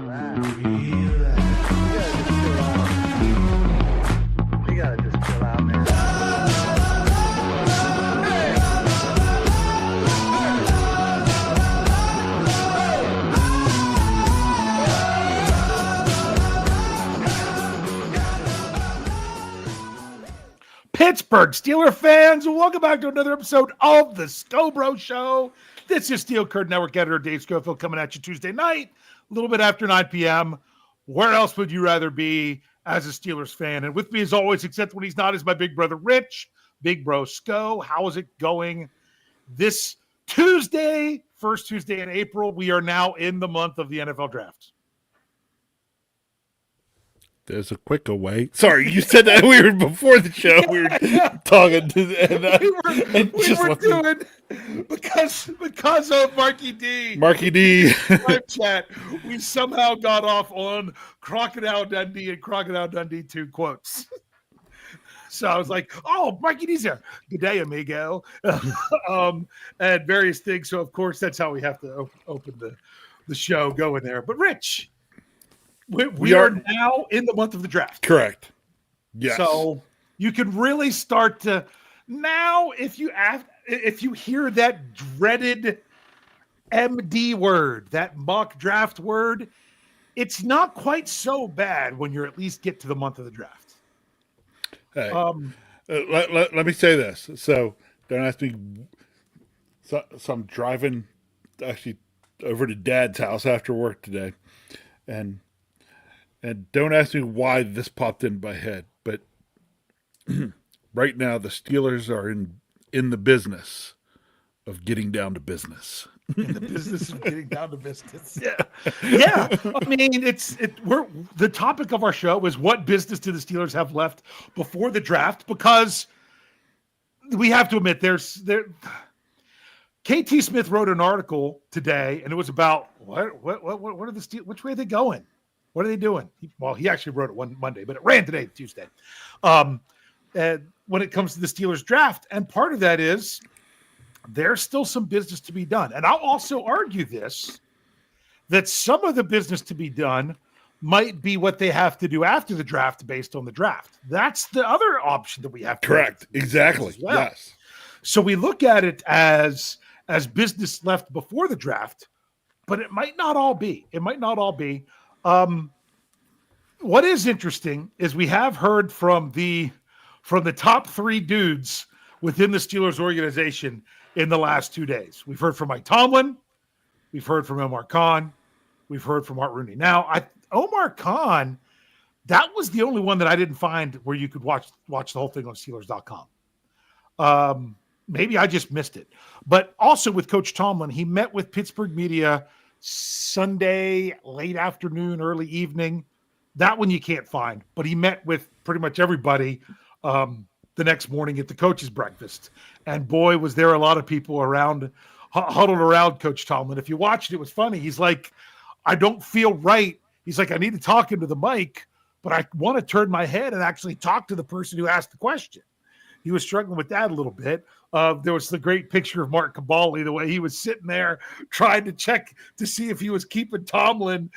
You gotta just chill out, man. Pittsburgh Steeler fans, welcome back to another episode of the Scho Bro Show. This is Steel Curtain Network editor Dave Schofield coming at you Tuesday night, a little bit after 9 p.m. Where else would you rather be as a Steelers fan? And with me as always, except when he's not, is my big brother Rich, Big Bro Scho. How is it going this Tuesday, first Tuesday in April? We are now in the month of the NFL draft. There's a quicker way. Sorry, you said that we were before the show. We were talking because of Marky D. Live chat, we somehow got off on Crocodile Dundee and Crocodile Dundee 2 quotes. So I was like, "Oh, Marky D's there. Good day, amigo," and various things. So of course, that's how we have to open the show going there. But Rich. We are now in the month of the draft. Correct. Yes. So you can really start to now if you hear that dreaded MD word, that mock draft word, it's not quite so bad when you at least get to the month of the draft. Hey, let me say this. So don't ask me. So I'm driving actually over to Dad's house after work today, and don't ask me why this popped in my head, but right now the Steelers are in the business of getting down to business. In the business of getting down to business. Yeah. I mean, we're the topic of our show is what business do the Steelers have left before the draft? Because we have to admit KT Smith wrote an article today, and it was about what are the Steelers? Which way are they going? What are they doing? He actually wrote it one Monday, but it ran today, Tuesday. And when it comes to the Steelers draft, and part of that is there's still some business to be done. And I'll also argue that some of the business to be done might be what they have to do after the draft based on the draft. That's the other option that we have. Correct. Exactly. Well. Yes. So we look at it as business left before the draft, but it might not all be. What is interesting is we have heard from the top 3 dudes within the Steelers organization in the last 2 days. We've heard from Mike Tomlin, we've heard from Omar Khan, we've heard from Art Rooney. Now, Omar Khan, that was the only one that I didn't find where you could watch the whole thing on Steelers.com. Maybe I just missed it. But also with Coach Tomlin, he met with Pittsburgh media Sunday, late afternoon, early evening. That one you can't find, but he met with pretty much everybody the next morning at the coach's breakfast. And boy, was there a lot of people huddled around Coach Tomlin. If you watched it, it was funny. He's like, I don't feel right. He's like, I need to talk into the mic, but I want to turn my head and actually talk to the person who asked the question. He was struggling with that a little bit. There was the great picture of Mark Cabali, the way he was sitting there trying to check to see if he was keeping Tomlin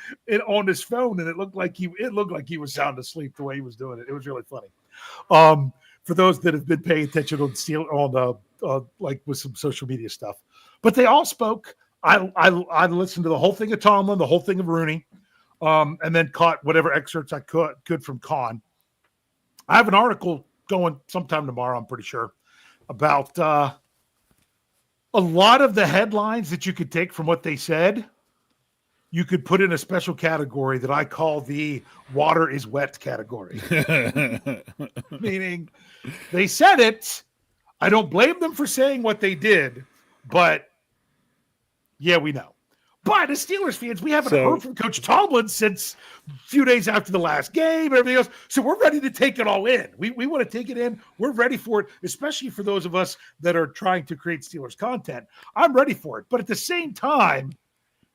on his phone, and it looked like he was sound asleep the way he was doing it. It was really funny. For those that have been paying attention like with some social media stuff, but they all spoke. I listened to the whole thing of Tomlin, the whole thing of Rooney, and then caught whatever excerpts I could from Khan. I have an article going sometime tomorrow, I'm pretty sure, about a lot of the headlines that you could take from what they said. You could put in a special category that I call the water is wet category. Meaning they said it. I don't blame them for saying what they did, but yeah, we know. But as Steelers fans, we haven't heard from Coach Tomlin since a few days after the last game and everything else. So we're ready to take it all in. We want to take it in. We're ready for it, especially for those of us that are trying to create Steelers content. I'm ready for it. But at the same time,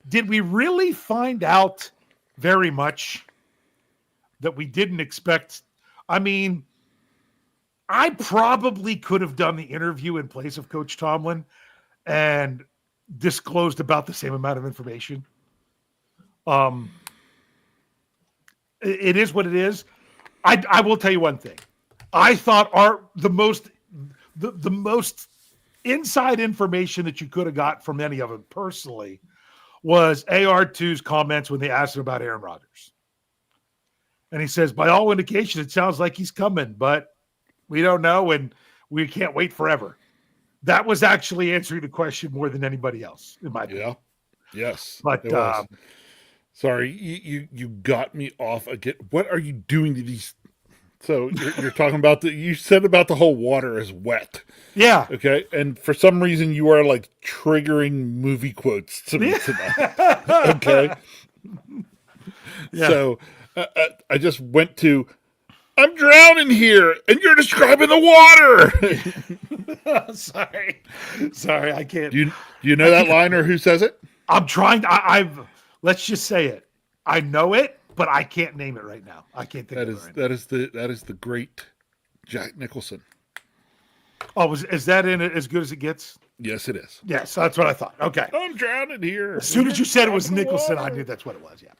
did we really find out very much that we didn't expect? I mean, I probably could have done the interview in place of Coach Tomlin and disclosed about the same amount of information. it is what it is. I will tell you one thing. I thought the most inside information that you could have got from any of it personally was AR2's comments when they asked him about Aaron Rodgers. And he says, by all indications, it sounds like he's coming, but we don't know, and we can't wait forever. That was actually answering the question more than anybody else, in my opinion. Yeah. Yes. But it was. Sorry, you got me off again. What are you doing to these? So you're talking about you said about the whole water is wet. Yeah. Okay. And for some reason you are like triggering movie quotes to me tonight. Okay. Yeah. So I just went to, I'm drowning here and you're describing the water. Sorry. I can't. Do you know that line or who says it? I'm trying. Let's just say it. I know it, but I can't name it right now. I can't think of it right now. That is the great Jack Nicholson. Oh, is that in it as good as it gets? Yes, it is. Yes, that's what I thought. Okay. I'm drowning here. As soon as you said it was Nicholson, I knew that's what it was. Yeah.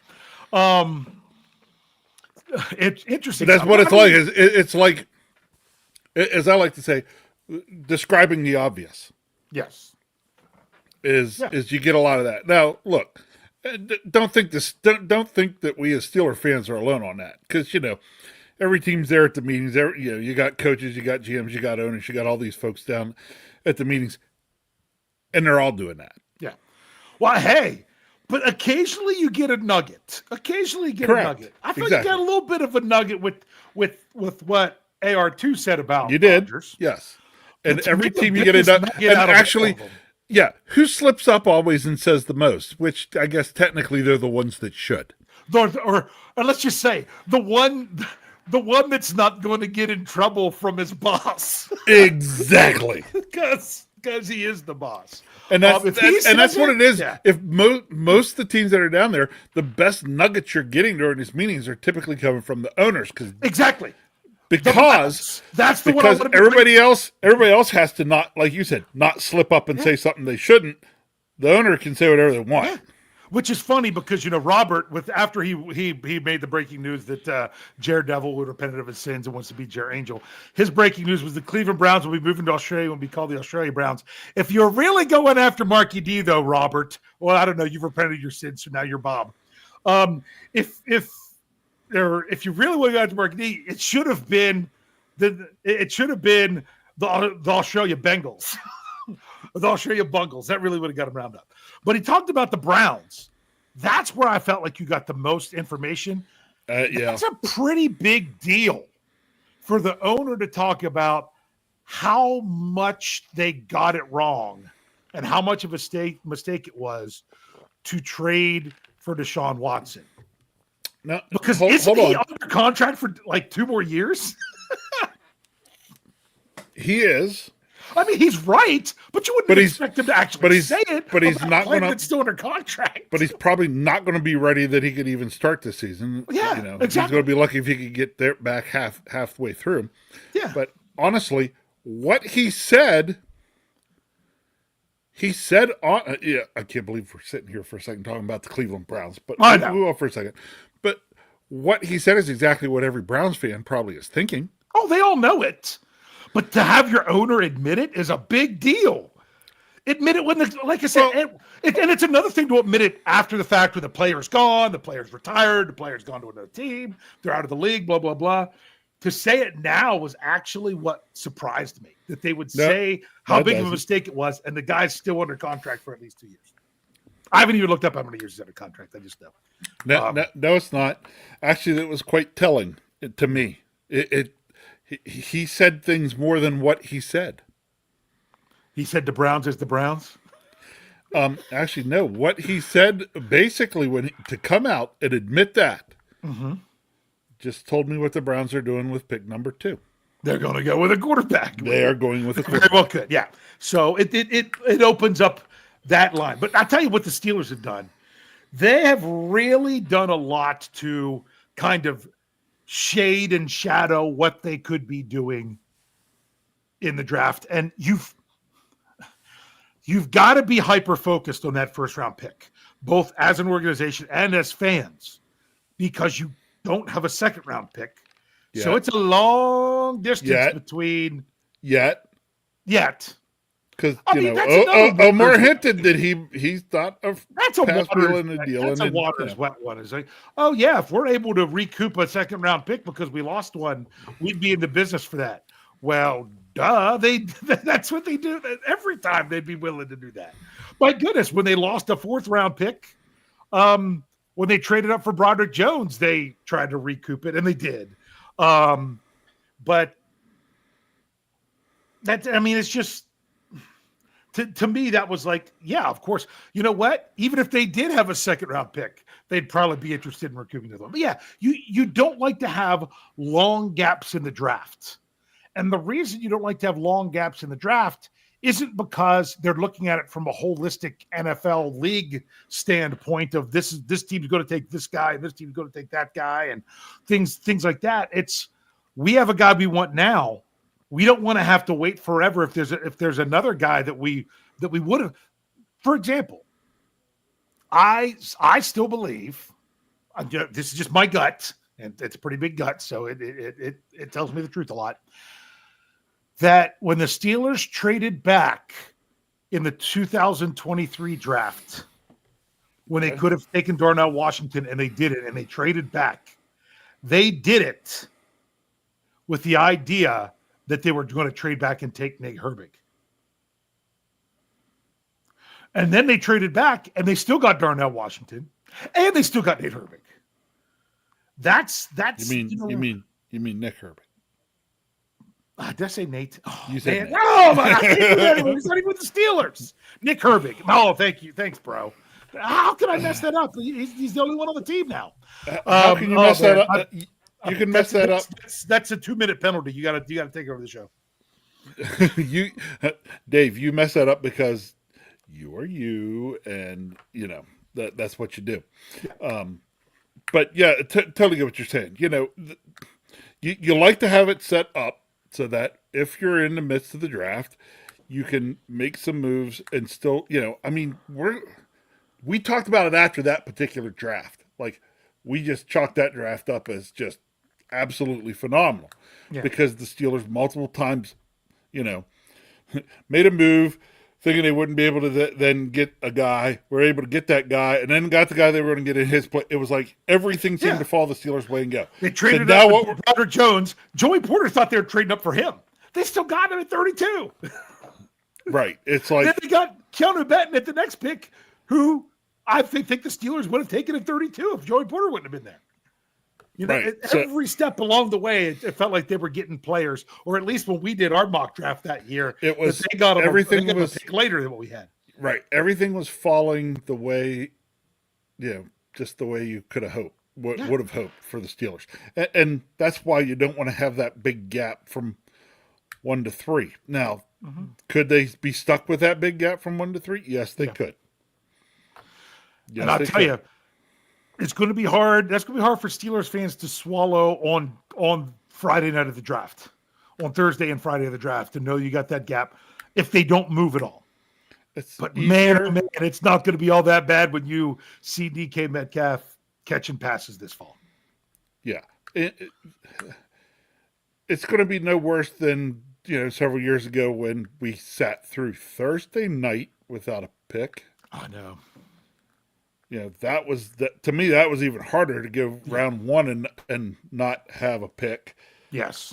It's interesting. But that's what it's like. It's like, as I like to say, describing the obvious. Yes. Is you get a lot of that. Now, look, don't think that we as Steeler fans are alone on that, because every team's there at the meetings. You got coaches, you got GMs, you got owners, you got all these folks down at the meetings, and they're all doing that. Yeah. Well, hey, but occasionally you get a nugget. Occasionally you get Correct. A nugget. I thought you got a little bit of a nugget with what AR2 said about you did. Rodgers. Yes. And every team you get a nugget. And actually, yeah, who slips up always and says the most? Which I guess technically they're the ones that should. Or let's just say the one that's not going to get in trouble from his boss. Exactly. Because he is the boss. And that's what it is. Yeah. If most of the teams that are down there, the best nuggets you're getting during these meetings are typically coming from the owners. Exactly. Because everybody else has to not, like you said, not slip up and say something they shouldn't. The owner can say whatever they want. Yeah. Which is funny because Robert, after he made the breaking news that Jared Devil would repent of his sins and wants to be Jared Angel, his breaking news was the Cleveland Browns will be moving to Australia and be called the Australia Browns. If you're really going after Marky D, though, Robert, well, I don't know, you've repented of your sins, so now you're Bob. If you really want to go after Marky D, it should have been the Australia Bengals. The Australia Bungles. That really would have got him round up. But he talked about the Browns. That's where I felt like you got the most information. Yeah. That's a pretty big deal for the owner to talk about how much they got it wrong and how much of a mistake it was to trade for Deshaun Watson. No, because isn't he under contract for like 2 more years? He is. I mean, he's right, but you wouldn't expect him to actually say it. But he's not going to. Still under contract. But he's probably not going to be ready that he could even start this season. Yeah, exactly. He's going to be lucky if he could get there back halfway through. Yeah. But honestly, what he said. Yeah, I can't believe we're sitting here for a second talking about the Cleveland Browns. But we'll move on for a second. But what he said is exactly what every Browns fan probably is thinking. Oh, they all know it. But to have your owner admit it is a big deal. Admit it when, like I said, and it's another thing to admit it after the fact when the player's gone, the player's retired, the player's gone to another team, they're out of the league, blah, blah, blah. To say it now was actually what surprised me, that they would say how big of a mistake it was, and the guy's still under contract for at least 2 years. I haven't even looked up how many years he's under contract. I just know. No, it's not. Actually, that was quite telling to me. He said things more than what he said. He said the Browns is the Browns? Actually, no. What he said, basically, to come out and admit that, just told me what the Browns are doing with pick number 2. They're going to go with a quarterback. They are going with a Very quarterback. well could, yeah. So it opens up that line. But I'll tell you what the Steelers have done. They have really done a lot to kind of shade and shadow what they could be doing in the draft. And you've got to be hyper-focused on that first-round pick, both as an organization and as fans, because don't have a second round pick. So Yet. it's a long distance between yet. Because Omar water's hinted that he thought of that's a deal. Water's wet one. It's like, oh yeah, if we're able to recoup a second round pick because we lost one, we'd be in the business for that. Well, duh, that's what they do every time. They'd be willing to do that. My goodness, when they lost a fourth round pick, when they traded up for Broderick Jones, they tried to recoup it, and they did. But it's just. To me, that was like, yeah, of course. You know what? Even if they did have a second round pick, they'd probably be interested in recouping them. But yeah, you don't like to have long gaps in the draft. And the reason you don't like to have long gaps in the draft isn't because they're looking at it from a holistic NFL league standpoint of this team's going to take this guy, this team's going to take that guy, and things like that. It's we have a guy we want now. We don't want to have to wait forever if there's another guy that we would have. For example, I still believe this is just my gut, and it's a pretty big gut, so it tells me the truth a lot. That when the Steelers traded back in the 2023 draft, when they could have taken Darnell Washington, and they did it, and they traded back, they did it with the idea that they were going to trade back and take Nate Herbig. And then they traded back, and they still got Darnell Washington, and they still got Nate Herbig. That's you mean Nick Herbig? Did I say Nate? Oh, you said man. Oh my God. He's not even with the Steelers. Nick Herbig. Oh, thank you. Thanks, bro. How can I mess that up? He's the only one on the team now. How can you mess that up? You can mess that up. That's a 2-minute penalty. You got to take over the show. Dave, you mess that up because you are you, and that's what you do. But yeah, totally get what you're saying. You like to have it set up so that if you're in the midst of the draft, you can make some moves and still, we talked about it after that particular draft. Like, we just chalked that draft up as just absolutely phenomenal because the Steelers multiple times, made a move thinking they wouldn't be able to then get a guy, were able to get that guy, and then got the guy they were going to get in his place. It was like everything seemed to fall the Steelers' way and go. They traded up for Broderick Jones. Joey Porter thought they were trading up for him. They still got him at 32. Right. It's like then they got Keanu Benton at the next pick, who I think the Steelers would have taken at 32 if Joey Porter wouldn't have been there. Every step along the way, it felt like they were getting players, or at least when we did our mock draft that year, it was they got them. Everything they got was a pick later than what we had. Right. Everything was falling the way, just the way you could have hoped, would have hoped for the Steelers, and that's why you don't want to have that big gap from 1 to 3. Now, could they be stuck with that big gap from 1 to 3? Yes, they could. Yes, and I'll tell you, it's going to be hard. That's going to be hard for Steelers fans to swallow on Friday night of the draft, on Thursday and Friday of the draft, to know you got that gap if they don't move at all. But man, it's not going to be all that bad when you see DK Metcalf catching passes this fall. Yeah. It's going to be no worse than, several years ago when we sat through Thursday night without a pick. I know. That was to me, that was even harder to go round one and not have a pick. Yes.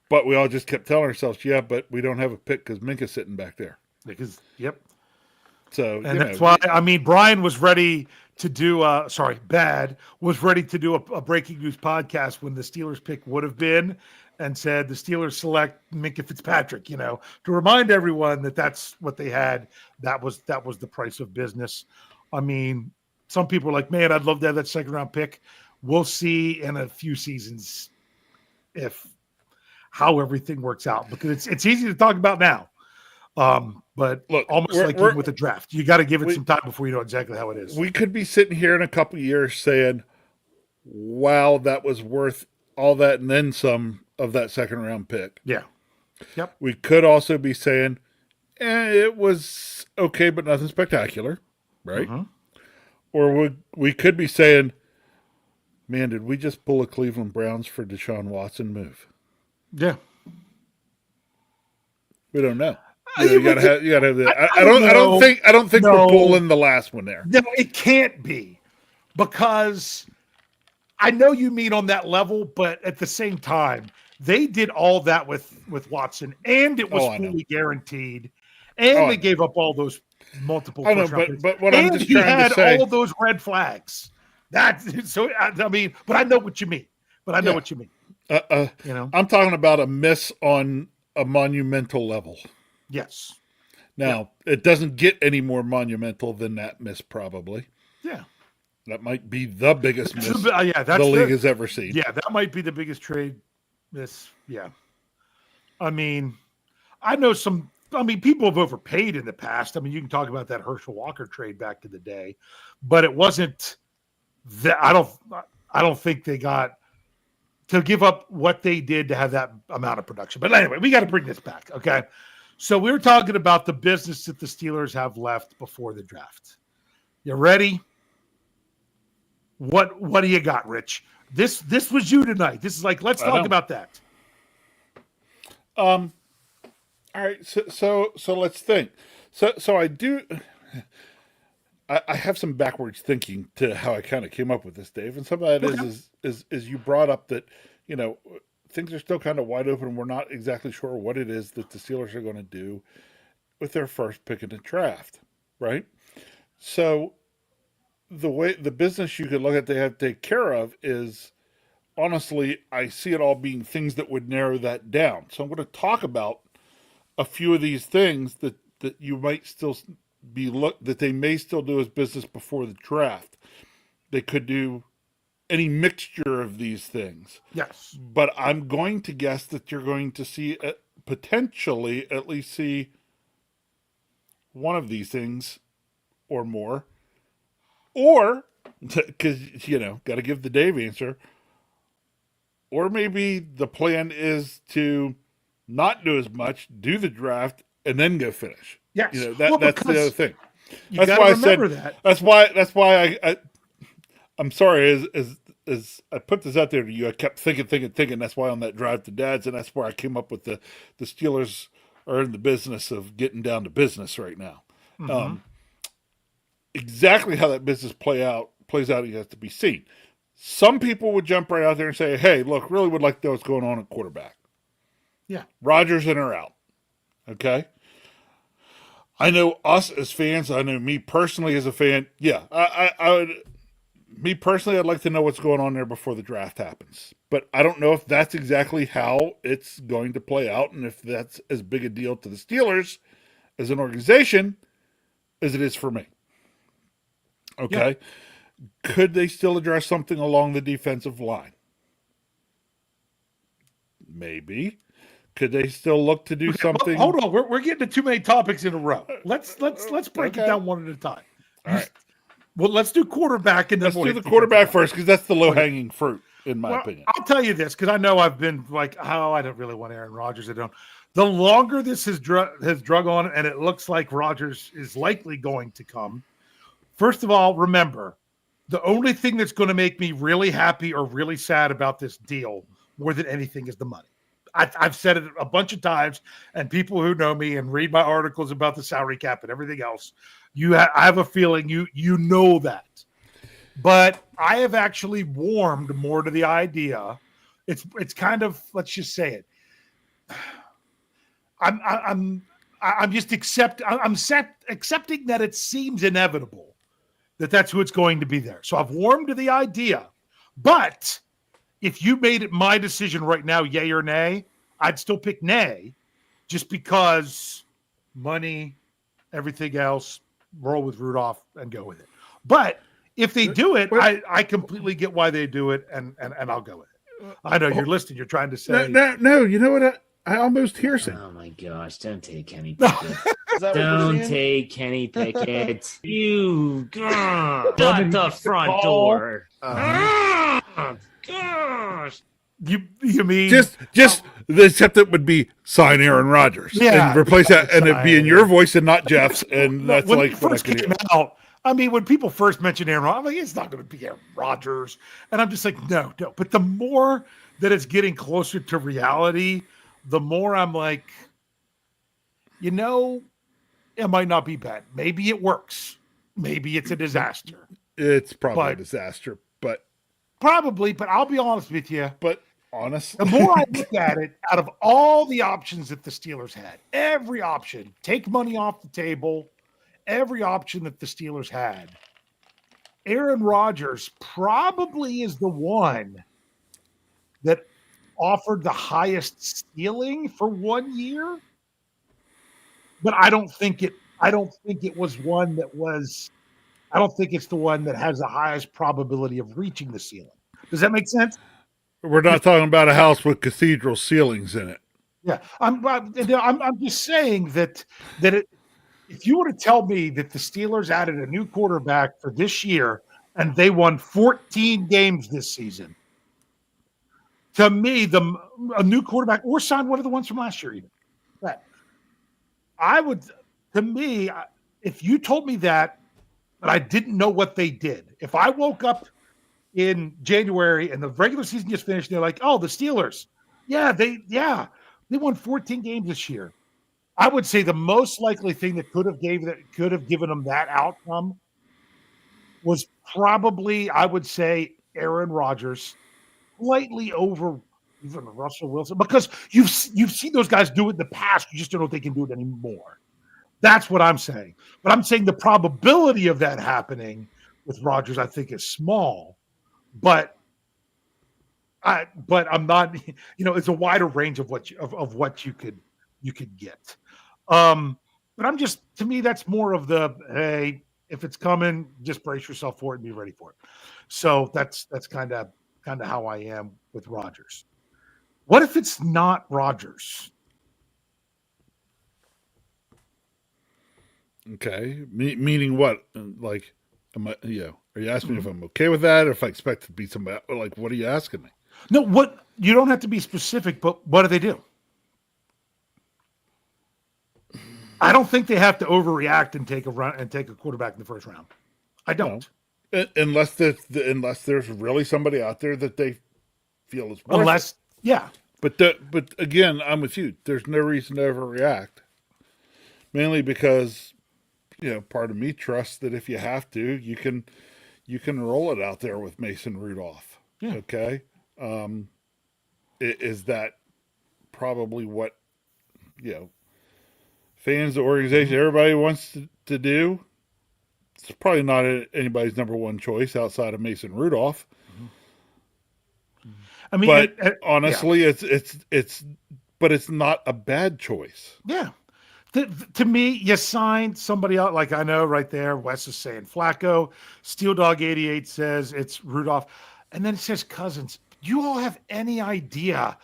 But we all just kept telling ourselves, but we don't have a pick because Minka's sitting back there. So, and that's why, Brian was ready to do, was ready to do a breaking news podcast when the Steelers pick would have been, and said the Steelers select Minka Fitzpatrick, to remind everyone that that's what they had. That was the price of business. Some people are like, man, I'd love to have that second round pick. We'll see in a few seasons how everything works out, because it's easy to talk about now. But look, almost like with the draft, you got to give it some time before you know exactly how it is. We could be sitting here in a couple of years saying, wow, that was worth all that and then some of that second round pick. Yeah. Yep. We could also be saying, it was okay, but nothing spectacular. Right? Mm-hmm. Or we could be saying, Man, did we just pull a Cleveland Browns for Deshaun Watson move? Yeah. We don't know. You gotta have that. I don't don't think No. we're pulling the last one there. No, it can't be, because I know you mean on that level, but at the same time, they did all that with Watson, and it was fully guaranteed, and they gave up all those multiple. I know, but what I'm just trying to say, all those red flags. I mean, but I know what you mean. I'm talking about a miss on a monumental level. Yes. Now, it doesn't get any more monumental than that miss, probably. Yeah. That might be the biggest miss the league has ever seen. Yeah, that might be the biggest trade miss. Yeah. I mean, people have overpaid in the past. I mean, you can talk about that Herschel Walker trade back in the day, but it wasn't that. I don't think they got to give up what they did to have that amount of production. But anyway, we got to bring this back. Okay. So we were talking about the business that the Steelers have left before the draft. You ready? What do you got, Rich? This was you tonight. This is like, let's talk about that. All right. So let's think. So I have some backwards thinking to how I kind of came up with this, Dave. And some of that is you brought up that, things are still kind of wide open. And we're not exactly sure what it is that the Steelers are going to do with their first pick in the draft, right? So the business you could look at they have to take care of is, honestly, I see it all being things that would narrow that down. So I'm going to talk about a few of these things that you might still that they may still do as business before the draft. They could do any mixture of these things. Yes. But I'm going to guess that you're going to see potentially at least see one of these things or more. Or, because, got to give the Dave answer. Or maybe the plan is to not do as much, do the draft, and then go finish. Yes. That's the other thing. That's why I said that. That's why I'm sorry, as I put this out there to you, I kept thinking. That's why on that drive to Dad's, and that's where I came up with the Steelers are in the business of getting down to business right now. Mm-hmm. Exactly how that business plays out, it has to be seen. Some people would jump right out there and say, hey, look, really would like to know what's going on at quarterback. Yeah. Rodgers in or out. Okay? I know us as fans, I know me personally as a fan, yeah, I would, me personally, I'd like to know what's going on there before the draft happens. But I don't know if that's exactly how it's going to play out and if that's as big a deal to the Steelers as an organization as it is for me. Okay? Yep. Could they still address something along the defensive line? Maybe. Could they still look to do something? Hold on, we're getting to too many topics in a row. Let's break it down one at a time. All right. Well, let's do quarterback and then let's do the quarterback first because that's the low-hanging fruit, in my opinion. I'll tell you this because I know I've been like, I don't really want Aaron Rodgers. I don't. The longer this has drug on, and it looks like Rodgers is likely going to come. First of all, remember, the only thing that's going to make me really happy or really sad about this deal more than anything is the money. I've said it a bunch of times, and people who know me and read my articles about the salary cap and everything else, I have a feeling you know that. But I have actually warmed more to the idea. It's kind of, let's just say it. I'm just accepting that it seems inevitable that that's who it's going to be there. So I've warmed to the idea. But if you made it my decision right now, yay or nay, I'd still pick nay just because money, everything else, roll with Rudolph and go with it. But if they do it, I completely get why they do it, and I'll go with it. I know you're listening. You're trying to say. No, you know what? I almost hear something. Oh, my gosh. Don't take Kenny Pickett. Don't take Kenny Pickett. You shut the front door. Gosh. You mean just the except it would be sign Aaron Rodgers and replace that, and it'd be in your voice and not Jeff's, and that's when like it first came out. I mean, when people first mention Aaron Rodgers, I'm like, it's not going to be Aaron Rodgers. And I'm just like, no. But the more that it's getting closer to reality, the more I'm like, it might not be bad. Maybe it works. Maybe it's a disaster. It's probably a disaster, but I'll be honest with you. But honestly, the more I look at it, out of all the options that the Steelers had, every option, take money off the table, every option that the Steelers had, Aaron Rodgers probably is the one that offered the highest ceiling for 1 year. But I don't think it was one that was. I don't think it's the one that has the highest probability of reaching the ceiling. Does that make sense? we're not talking about a house with cathedral ceilings in it. Yeah, I'm just saying that if you were to tell me that the Steelers added a new quarterback for this year and they won 14 games this season, to me, a new quarterback or signed one of the ones from last year, even that I would, to me, if you told me that, but I didn't know what they did. If I woke up in January and the regular season just finished, they're like, "Oh, the Steelers, they won 14 games this year." I would say the most likely thing that could have given them that outcome was probably, I would say, Aaron Rodgers, slightly over even Russell Wilson, because you've seen those guys do it in the past. You just don't know if they can do it anymore. That's what I'm saying. But I'm saying the probability of that happening with Rodgers, I think, is small. But I'm not. It's a wider range of what you could get. But I'm just, to me, that's more of the, hey, if it's coming, just brace yourself for it and be ready for it. So that's kind of how I am with Rodgers. What if it's not Rodgers? Okay, meaning what? Like, am I? Are you asking me if I'm okay with that, or if I expect it to be somebody? Like, what are you asking me? No, what, you don't have to be specific, but what do they do? I don't think they have to overreact and take a quarterback in the first round. I don't. No. Unless there's really somebody out there that they feel is worth it. Yeah. But again, I'm with you. There's no reason to overreact. Mainly because, part of me trusts that if you have to, you can roll it out there with Mason Rudolph. Yeah. Okay. Is that probably what fans, the organization, everybody wants to do? It's probably not anybody's number one choice outside of Mason Rudolph. I mean, but honestly, it's not a bad choice. Yeah. To me, you signed somebody out, like I know right there. Wes is saying Flacco. Steel Dog 88 says it's Rudolph. And then it says Cousins. Do you all have any idea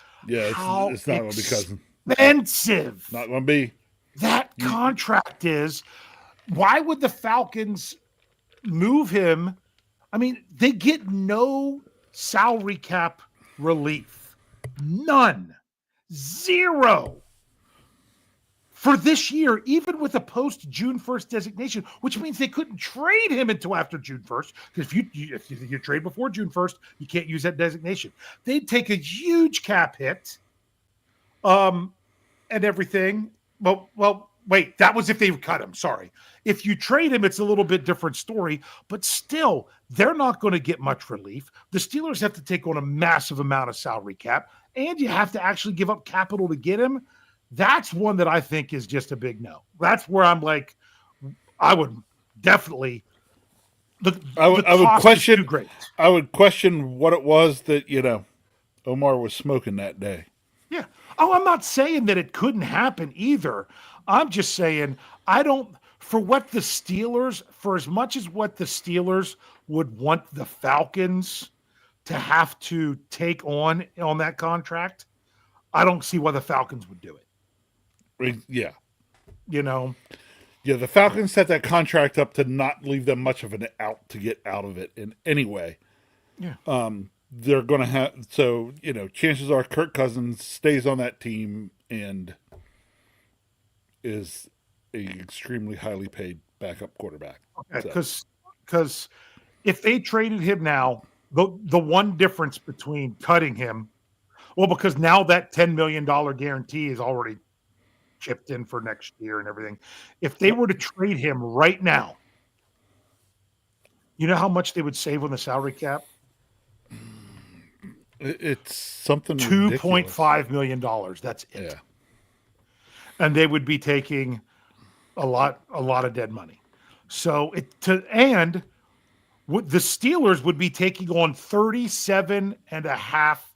how it's not going to be Cousins. Expensive. Not going to be. That contract is. Why would the Falcons move him? I mean, they get no salary cap relief. None. Zero. For this year, even with a post-June 1st designation, which means they couldn't trade him until after June 1st, because if you trade before June 1st, you can't use that designation. They'd take a huge cap hit and everything. Well, wait, that was if they cut him. Sorry. If you trade him, it's a little bit different story, but still, they're not going to get much relief. The Steelers have to take on a massive amount of salary cap, and you have to actually give up capital to get him. That's one that I think is just a big no. That's where I'm like, I would definitely. I would question what it was that Omar was smoking that day. Yeah. Oh, I'm not saying that it couldn't happen either. I'm just saying for as much as what the Steelers would want the Falcons to have to take on that contract, I don't see why the Falcons would do it. Yeah. Yeah, the Falcons set that contract up to not leave them much of an out to get out of it in any way. Yeah. They're going to have, so, chances are Kirk Cousins stays on that team and is a extremely highly paid backup quarterback. Okay, because because if they traded him now, the one difference between cutting him, well, because now that $10 million guarantee is already chipped in for next year and everything. If they were to trade him right now, you know how much they would save on the salary cap? It's something $2.5 million. That's it. Yeah. And they would be taking a lot of dead money. So the Steelers would be taking on 37 and a half,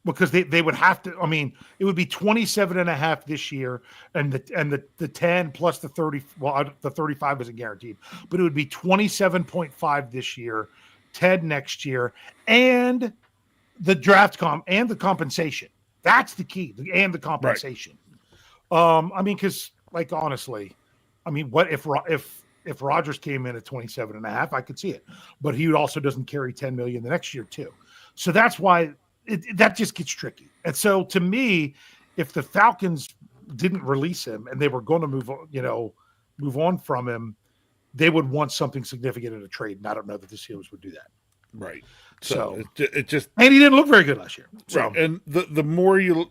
because they would have to, I mean, it would be 27 and a half this year, and the 10 plus the 30, well, the 35 isn't guaranteed, but it would be 27.5 this year, 10 next year, and the draft and the compensation. That's the key, and the compensation. Right. I mean, because, like, honestly, I mean, what if Rodgers came in at 27 and a half, I could see it, but he also doesn't carry 10 million the next year too. So that's why that just gets tricky. And so to me, if the Falcons didn't release him and they were going to move on from him, they would want something significant in a trade. And I don't know that the Steelers would do that. Right. So it just, and he didn't look very good last year. So, right. And the more you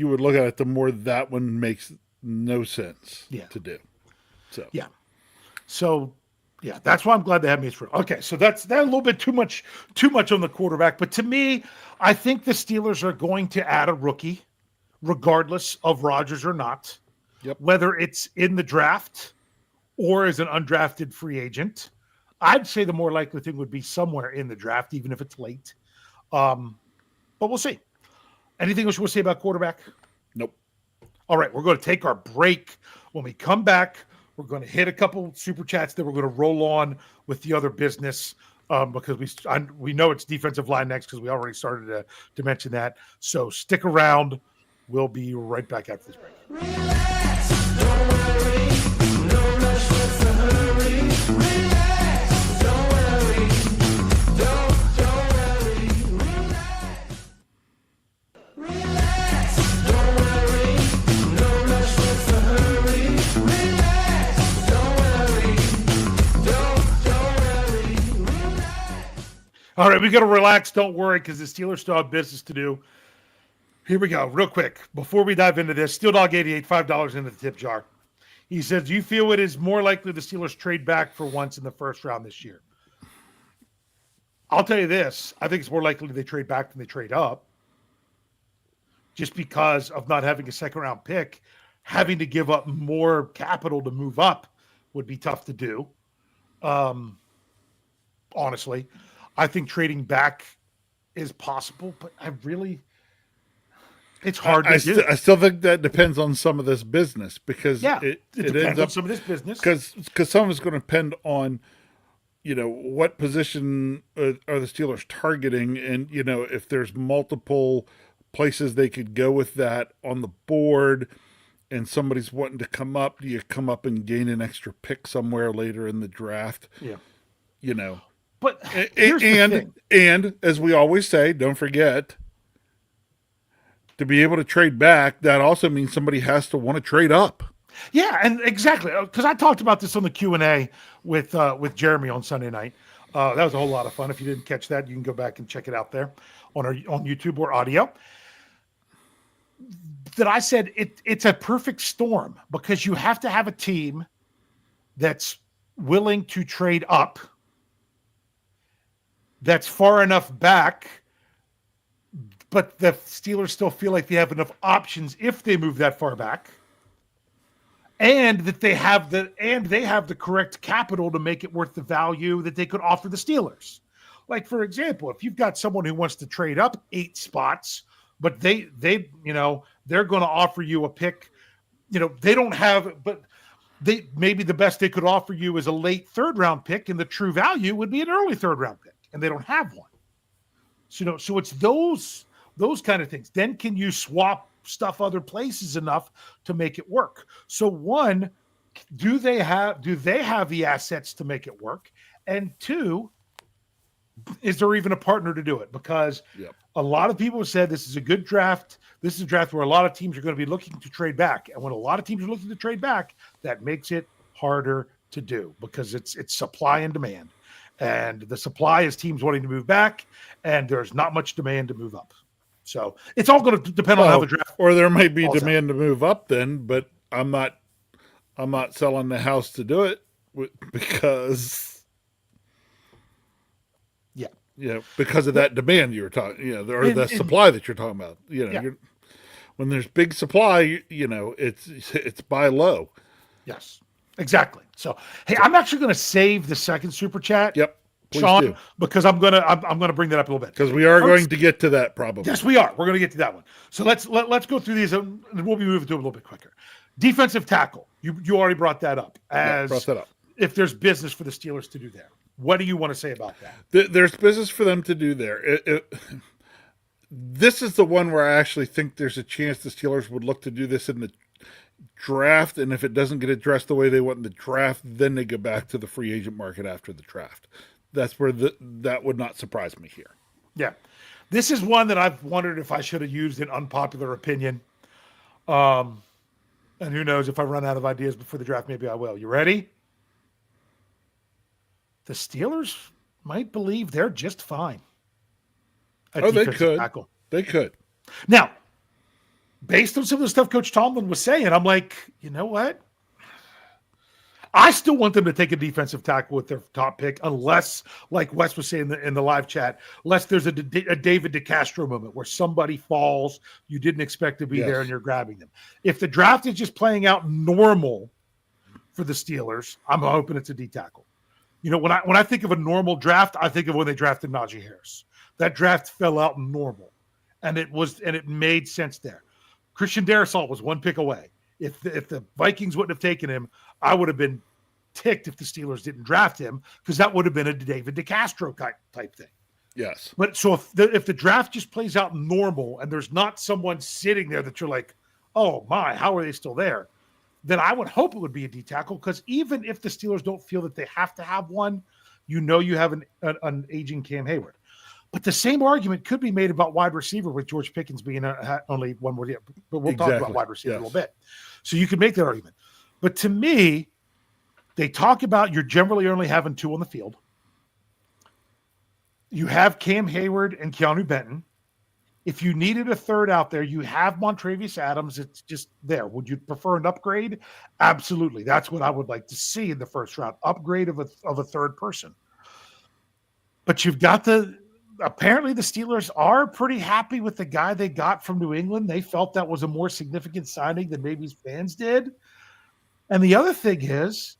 would look at it, the more that one makes no sense to do. So yeah. So yeah, that's why I'm glad they had me through. Okay, so that's a little bit too much on the quarterback. But to me, I think the Steelers are going to add a rookie, regardless of Rodgers or not. Yep. Whether it's in the draft or as an undrafted free agent. I'd say the more likely thing would be somewhere in the draft, even if it's late. But we'll see. Anything else you want to say about quarterback? Nope. All right, we're going to take our break. When we come back, we're going to hit a couple super chats. Then we're going to roll on with the other business because we know it's defensive line next because we already started to mention that. So stick around. We'll be right back after this break. Relax, don't worry, no rush, what's the hurry? Relax, don't worry, don't worry, relax. Relax, don't worry, no rush, what's the hurry? Relax, don't worry, don't worry, relax. All right, we got to relax. Don't worry, because the Steelers still have business to do. Here we go, real quick. Before we dive into this, Steel Dog 88, $5 into the tip jar. He says, do you feel it is more likely the Steelers trade back for once in the first round this year? I'll tell you this. I think it's more likely they trade back than they trade up. Just because of not having a second-round pick, having to give up more capital to move up would be tough to do. Honestly, I think trading back is possible, but it's hard to do. I still think that depends on some of this business because it depends ends on up some of this business. Because some of it's going to depend on, what position are the Steelers targeting, and if there's multiple places they could go with that on the board, and somebody's wanting to come up, do you come up and gain an extra pick somewhere later in the draft? Yeah, But here's the thing. And as we always say, don't forget, to be able to trade back, that also means somebody has to want to trade up. Yeah, and exactly, because I talked about this on the Q&A with Jeremy on Sunday night. That was a whole lot of fun. If you didn't catch that, you can go back and check it out there on YouTube or audio. That I said it's a perfect storm because you have to have a team that's willing to trade up, that's far enough back, but the Steelers still feel like they have enough options if they move that far back, and that they have the correct capital to make it worth the value that they could offer the Steelers. Like, for example, if you've got someone who wants to trade up 8 spots, but they're going to offer you a pick, they don't have, but maybe the best they could offer you is a late 3rd round pick, and the true value would be an early 3rd round pick, and they don't have one. So it's those kind of things. Then can you swap stuff other places enough to make it work? So one, do they have the assets to make it work? And 2, is there even a partner to do it? Because a lot of people have said this is a good draft. This is a draft where a lot of teams are going to be looking to trade back. And when a lot of teams are looking to trade back, that makes it harder to do because it's supply and demand. And the supply is teams wanting to move back, and there's not much demand to move up. So it's all going to depend on how the draft. Or there might be falls out. demand to move up then, but I'm not selling the house to do it because because of that demand you were talking, or the supply that you're talking about. When there's big supply, it's buy low. Yes, exactly. So, hey, I'm actually going to save the second super chat. Yep, please Sean, do. because I'm gonna bring that up a little bit Because we are going to get to that probably. Yes, we are. We're going to get to that one. So let's go through these, and we'll be moving to it a little bit quicker. Defensive tackle. You already brought that up as brought that up. If there's business for the Steelers to do there. What do you want to say about that? There's business for them to do there. This is the one where I actually think there's a chance the Steelers would look to do this in the draft, and if it doesn't get addressed the way they want in the draft, then they go back to the free agent market after the draft. That's where that would not surprise me here. Yeah. This is one that I've wondered if I should have used an unpopular opinion. And who knows, if I run out of ideas before the draft, maybe I will. You ready? The Steelers might believe they're just fine. They could. Tackle. They could. Now, based on some of the stuff Coach Tomlin was saying, I'm like, you know what? I still want them to take a defensive tackle with their top pick, unless, like Wes was saying in the live chat, unless there's a David DeCastro moment where somebody falls, you didn't expect to be there, and you're grabbing them. If the draft is just playing out normal for the Steelers, I'm hoping it's a D tackle. When I think of a normal draft, I think of when they drafted Najee Harris. That draft fell out normal, and it made sense there. Christian Darrisaw was one pick away. If the Vikings wouldn't have taken him, I would have been ticked if the Steelers didn't draft him, because that would have been a David DeCastro type thing. Yes. But so if the draft just plays out normal and there's not someone sitting there that you're like, oh my, how are they still there? Then I would hope it would be a D tackle, because even if the Steelers don't feel that they have to have one, you have an aging Cam Hayward. But the same argument could be made about wide receiver, with George Pickens being only one more year. But we'll talk about wide receiver a little bit. So you can make that argument. But to me, they talk about you're generally only having two on the field. You have Cam Hayward and Keanu Benton. If you needed a third out there, you have Montravius Adams. It's just there. Would you prefer an upgrade? Absolutely. That's what I would like to see in the first round. Upgrade of a third person. But you've got apparently the Steelers are pretty happy with the guy they got from New England. They felt that was a more significant signing than maybe fans did. And the other thing is,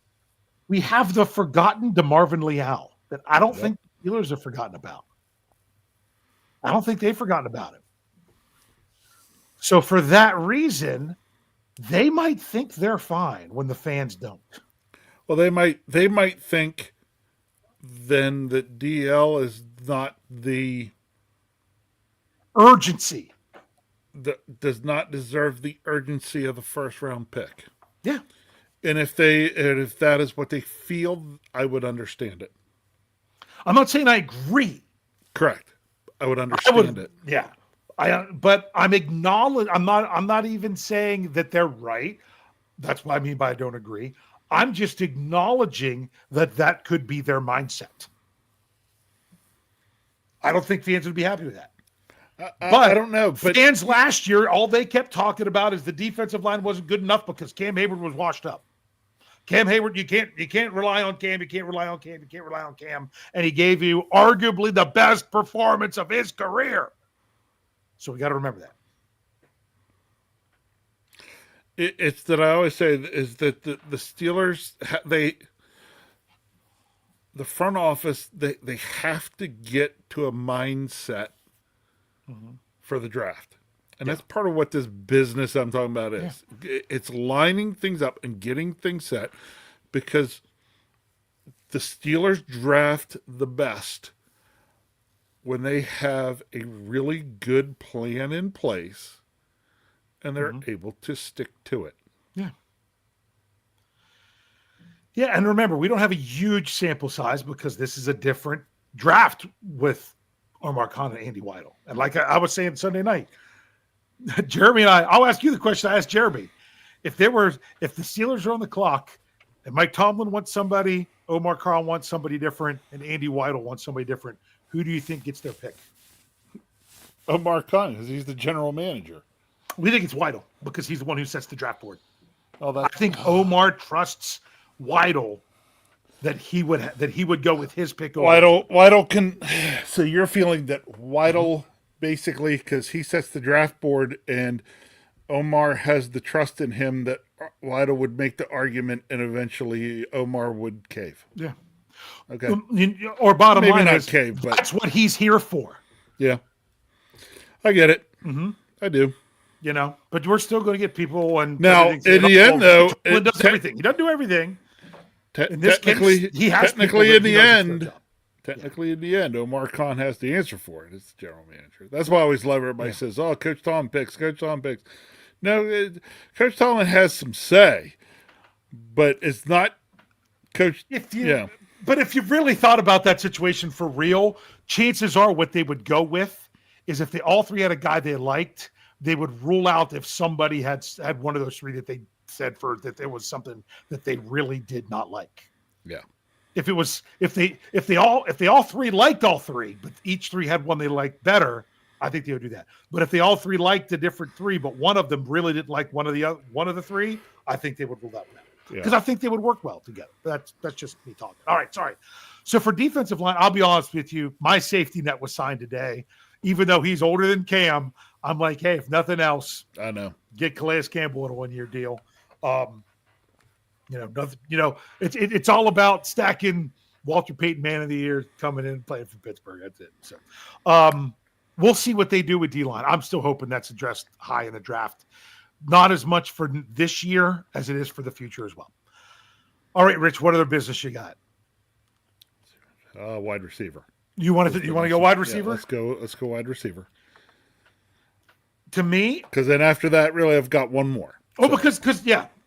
we have the forgotten DeMarvin Leal that I don't think the Steelers have forgotten about. I don't think they've forgotten about him. So for that reason, they might think they're fine when the fans don't. Well, they might think then that DL is not the urgency. That does not deserve the urgency of the first round pick. Yeah. And if that is what they feel, I would understand it. I'm not saying I agree. Correct. I would understand it. Yeah. But I'm acknowledging, I'm not even saying that they're right. That's what I mean by I don't agree. I'm just acknowledging that could be their mindset. I don't think fans would be happy with that. But I don't know. But fans last year, all they kept talking about is the defensive line wasn't good enough because Cam Hayward was washed up. Cam Hayward, you can't rely on Cam. You can't rely on Cam. You can't rely on Cam. And he gave you arguably the best performance of his career. So we got to remember that. It's that I always say is that the Steelers, the front office, they have to get to a mindset for the draft. And that's part of what this business I'm talking about is. Yeah. It's lining things up and getting things set, because the Steelers draft the best when they have a really good plan in place and they're able to stick to it. Yeah. Yeah, and remember, we don't have a huge sample size because this is a different draft with Omar Khan and Andy Weidel. And like I was saying Sunday night, Jeremy and I'll ask you the question I asked Jeremy. If the Steelers are on the clock and Mike Tomlin wants somebody, Omar Khan wants somebody different, and Andy Weidel wants somebody different, who do you think gets their pick? Omar Khan, because he's the general manager. We think it's Weidel because he's the one who sets the draft board. Oh, I think Omar trusts Weidel that he would go with his pick. Over. Weidel can. So you're feeling that Weidel basically, because he sets the draft board, and Omar has the trust in him that Weidel would make the argument, and eventually Omar would cave. Yeah. Okay. Or bottom Maybe line not is cave, but that's what he's here for. yeah, I get it. Mm-hmm. I do. You know, but we're still going to get people. And now, in the end, though, he does everything. He doesn't do everything. In this technically, case, he has technically in the end, Technically, in the end, Omar Khan has the answer for it. It's the general manager. That's why I always love everybody says, "Oh, Coach Tomlin picks. Coach Tomlin picks." No, Coach Tomlin has some say, but it's not Coach. But if you've really thought about that situation for real, chances are what they would go with is if they all three had a guy they liked, they would rule out if somebody had one of those three that they said for that there was something that they really did not like. Yeah. If they all three liked all three, but each three had one they liked better, I think they would do that. But if they all three liked a different three, but one of them really didn't like one of the three, I think they would rule that one out. Because I think they would work well together. That's just me talking. All right, sorry. So for defensive line, I'll be honest with you, my safety net was signed today. Even though he's older than Cam, I'm like, hey, if nothing else, I know, get Calais Campbell in a 1-year deal. It's all about stacking Walter Payton Man of the Year coming in and playing for Pittsburgh. That's it. So we'll see what they do with D-line. I'm still hoping that's addressed high in the draft. Not as much for this year as it is for the future as well. All right, Rich, what other business you got? wide receiver. You want to go wide receiver? Yeah, let's go wide receiver. To me, because then after that, really, I've got one more. Oh, so. because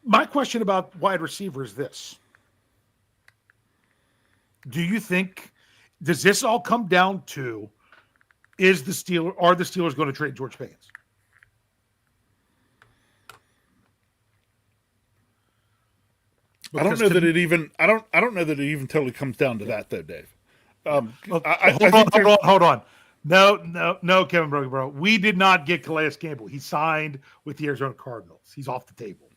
my question about wide receiver is this: do you think does this all come down to are the Steelers going to trade George Pickens? I don't know that it even totally comes down to that though, Dave. Hold on. No, Kevin Bro. We did not get Calais Campbell. He signed with the Arizona Cardinals. He's off the table.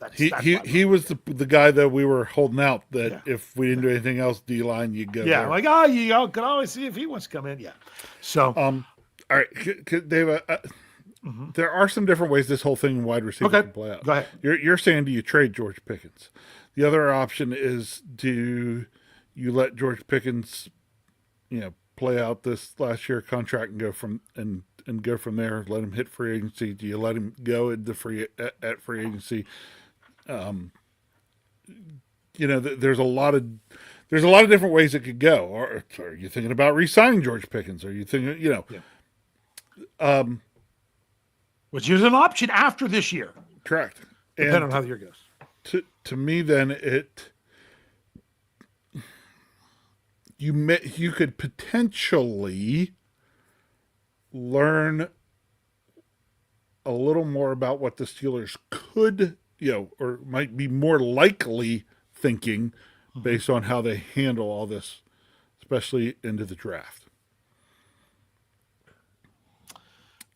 He was the guy that we were holding out that if we didn't do anything else, D-line, you go. Yeah, there. You can always see if he wants to come in. Yeah. So, all right, Dave. There are some different ways this whole thing in wide receiver can play out. Go ahead. You're saying do you trade George Pickens? The other option is do you let George Pickens, play out this last year contract and go from there? Let him hit free agency. Do you let him go at free agency? There's a lot of different ways it could go. Or are you thinking about re-signing George Pickens? Are you thinking which is an option after this year? Correct. Depending on how the year goes. To me, then you could potentially learn a little more about what the Steelers could, or might be more likely thinking based on how they handle all this, especially into the draft.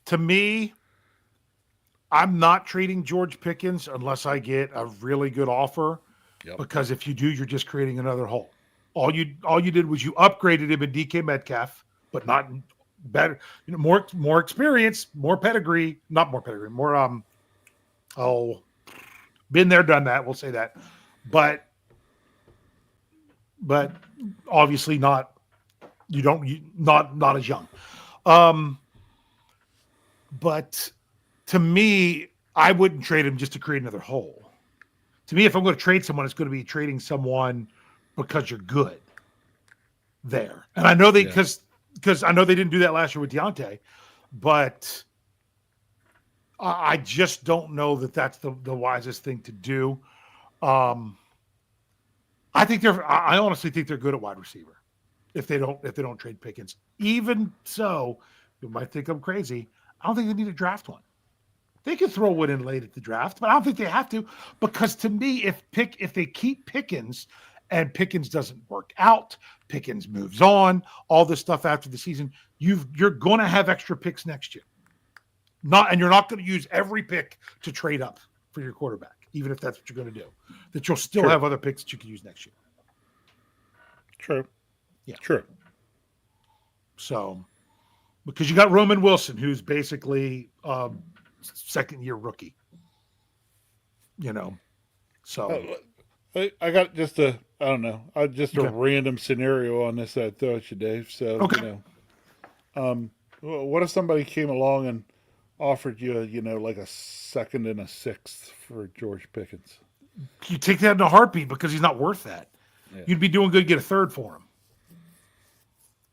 To me, I'm not trading George Pickens unless I get a really good offer. Yep. Because if you do, you're just creating another hole. All you did was you upgraded him in DK Metcalf, but not better. More experience, more pedigree, not more pedigree, more been there, done that. We'll say that, but obviously not. Not as young. But to me, I wouldn't trade him just to create another hole. To me, if I'm going to trade someone, it's going to be trading someone because you're good there. And I know because I know they didn't do that last year with Deontay, but I just don't know that that's the wisest thing to do. I honestly think they're good at wide receiver if they don't trade Pickens. Even so, you might think I'm crazy. I don't think they need to draft one. They could throw one in late at the draft, but I don't think they have to, because to me, if they keep Pickens and Pickens doesn't work out, Pickens moves on, all this stuff after the season, you're going to have extra picks next year. And you're not going to use every pick to trade up for your quarterback, even if that's what you're going to do. That you'll still have other picks that you can use next year. True. Yeah. True. So, because you got Roman Wilson, who's basically second-year rookie. So I got just a random scenario on this that I throw at you, Dave. So, okay. What if somebody came along and offered you, like a second and a sixth for George Pickens? You take that in a heartbeat because he's not worth that. Yeah. You'd be doing good to get a third for him.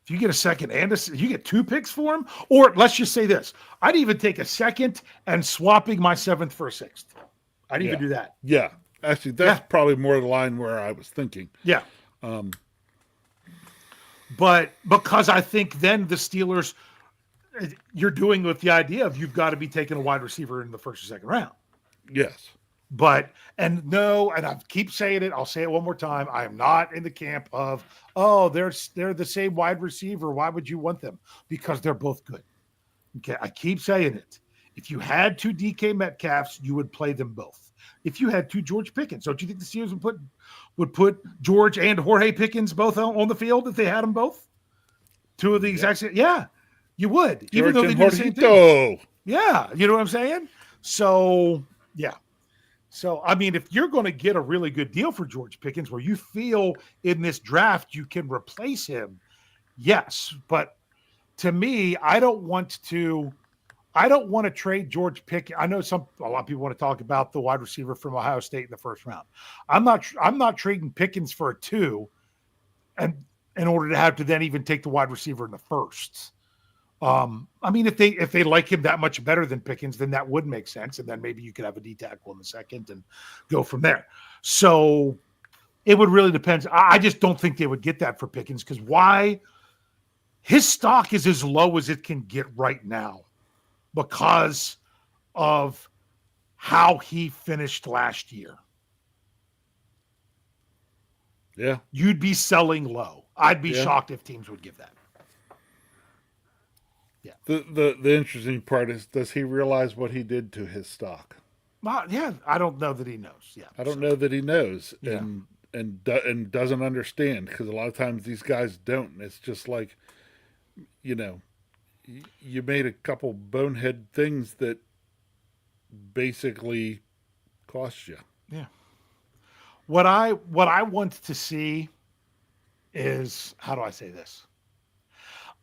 If you get a second and you get 2 picks for him, or let's just say this, I'd even take a second and swapping my 7th for a 6th. I'd even do that. Yeah. Actually, that's probably more the line where I was thinking. Yeah. But because I think then the Steelers, you're doing with the idea of you've got to be taking a wide receiver in the 1st or 2nd round. Yes. And I keep saying it, I'll say it one more time. I am not in the camp of, they're the same wide receiver. Why would you want them? Because they're both good. Okay. I keep saying it. If you had 2 DK Metcalfs, you would play them both. If you had 2 George Pickens, don't you think the Steelers would put George and Jorge Pickens both on the field if they had them both? 2 of the exact same. Yeah, you would. George even though they and do the same thing. Yeah, you know what I'm saying? So, yeah. So, I mean, if you're going to get a really good deal for George Pickens where you feel in this draft you can replace him, yes. But to me, I don't want to trade George Pickens. I know a lot of people want to talk about the wide receiver from Ohio State in the 1st round. I'm not trading Pickens for a 2 and in order to have to then even take the wide receiver in the 1st. I mean, if they like him that much better than Pickens, then that would make sense. And then maybe you could have a D tackle in the 2nd and go from there. So it would really depend. I just don't think they would get that for Pickens because why? His stock is as low as it can get right now because of how he finished last year. Yeah. You'd be selling low. I'd be shocked if teams would give that. Yeah. The interesting part is, does he realize what he did to his stock? Well, yeah, I don't know that he knows. Yeah, I don't know that he knows, Yeah. and doesn't understand, because a lot of times these guys don't. And it's just like, you made a couple bonehead things that basically cost you. Yeah. What I want to see is, how do I say this?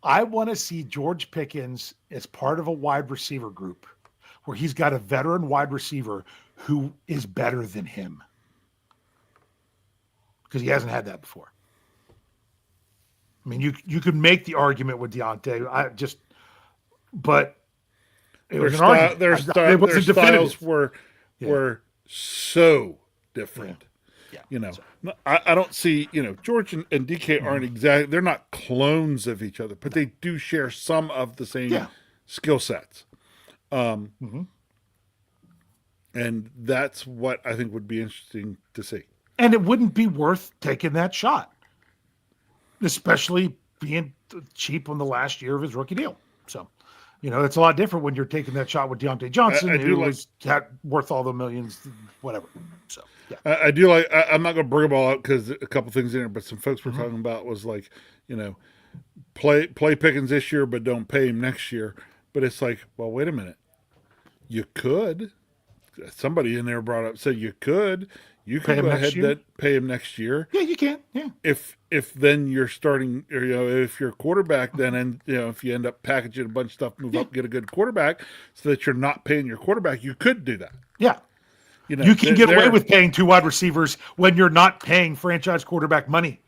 I want to see George Pickens as part of a wide receiver group where he's got a veteran wide receiver who is better than him. Because he hasn't had that before. I mean, you could make the argument with Deontay. But it was an argument. Their styles were so different. Yeah. I don't see, George and DK aren't exactly, they're not clones of each other, but they do share some of the same skill sets. And that's what I think would be interesting to see. And it wouldn't be worth taking that shot, especially being cheap on the last year of his rookie deal. So, it's a lot different when you're taking that shot with Deontay Johnson, who was worth all the millions, whatever. So, yeah. I do like, I'm not going to bring them all out because a couple things in there, but some folks were talking about was like, play Pickens this year, but don't pay him next year. But it's like, well, wait a minute. You could. Somebody in there said you could. You can go ahead and pay him next year. Yeah, you can. Yeah. If then you're starting, or if you're a quarterback, then and if you end up packaging a bunch of stuff, move up, get a good quarterback, so that you're not paying your quarterback, you could do that. Yeah. You can get away with paying 2 wide receivers when you're not paying franchise quarterback money.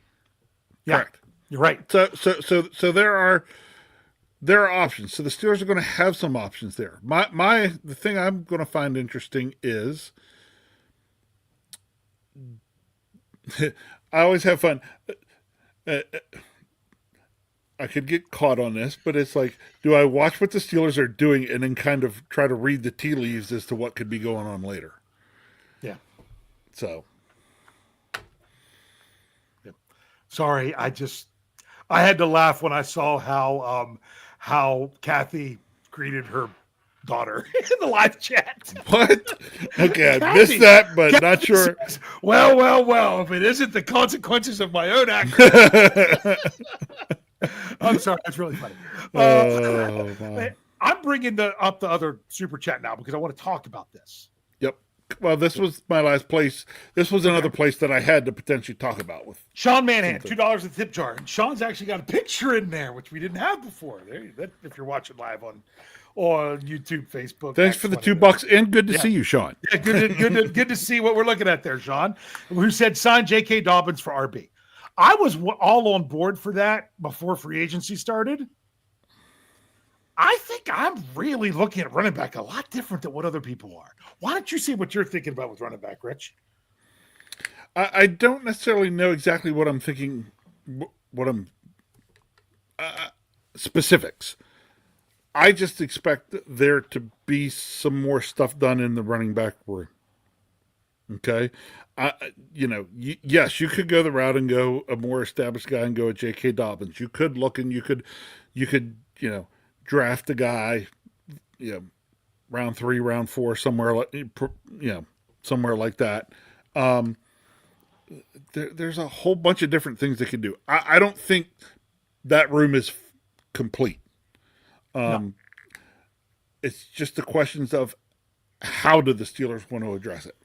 Yeah, correct. You're right. So there are options. So the Steelers are going to have some options there. The thing I'm going to find interesting is, I always have fun. I could get caught on this, but it's like, do I watch what the Steelers are doing and then kind of try to read the tea leaves as to what could be going on later? Yeah. So, Sorry, I had to laugh when I saw how Kathy greeted her daughter in the live chat. what? Okay, I Kathy- missed that, but Kathy not sure. says, well, if it isn't the consequences of my own act. I'm sorry, that's really funny. Oh, my. I'm bringing up the other super chat now because I want to talk about this. Yep. Well, this was my last place. This was another place that I had to potentially talk about with. Sean Manhan, $2 in the tip jar. And Sean's actually got a picture in there, which we didn't have before. If you're watching live on YouTube, Facebook. Thanks for the $2 and good to see you, Sean. Yeah, good to see what we're looking at there, Sean. Who said sign J.K. Dobbins for RB? I was all on board for that before free agency started. I think I'm really looking at running back a lot different than what other people are. Why don't you see what you're thinking about with running back, Rich? I don't necessarily know exactly what I'm thinking, what I'm specifics. I just expect there to be some more stuff done in the running back room. Okay. Yes, you could go the route and go a more established guy and go a J.K. Dobbins. You could look and you could, draft a guy, round 3, round 4, somewhere like, somewhere like that. There's a whole bunch of different things they can do. I don't think that room is complete. No. It's just the questions of how do the Steelers want to address it?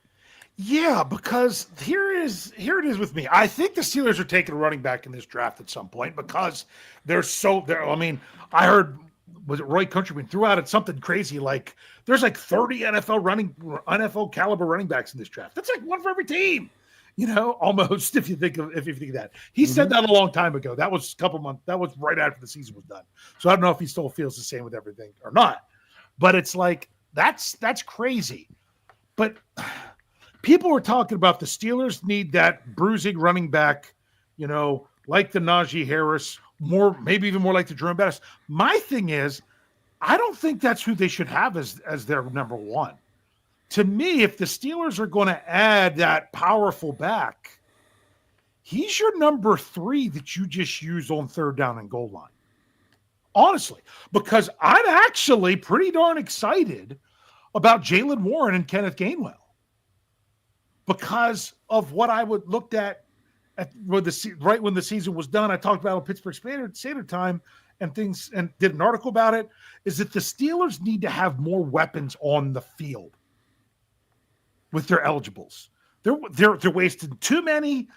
Yeah, because here it is with me. I think the Steelers are taking a running back in this draft at some point because they're so there. I mean, I heard, was it Roy Countryman threw out at something crazy like there's like 30 NFL caliber running backs in this draft. That's like one for every team. Almost if you think of that. He said that a long time ago. That was a couple months. That was right after the season was done. So I don't know if he still feels the same with everything or not. But it's like that's crazy. But people were talking about the Steelers need that bruising running back, like the Najee Harris, maybe even more like the Jerome Bettis. My thing is, I don't think that's who they should have as their number one. To me, if the Steelers are going to add that powerful back, he's your number 3 that you just used on third down and goal line. Honestly, because I'm actually pretty darn excited about Jaylen Warren and Kenneth Gainwell because of what I would looked at right when the season was done. I talked about it on Pittsburgh Standard Time and things and did an article about it, is that the Steelers need to have more weapons on the field with their eligibles. They're wasting too many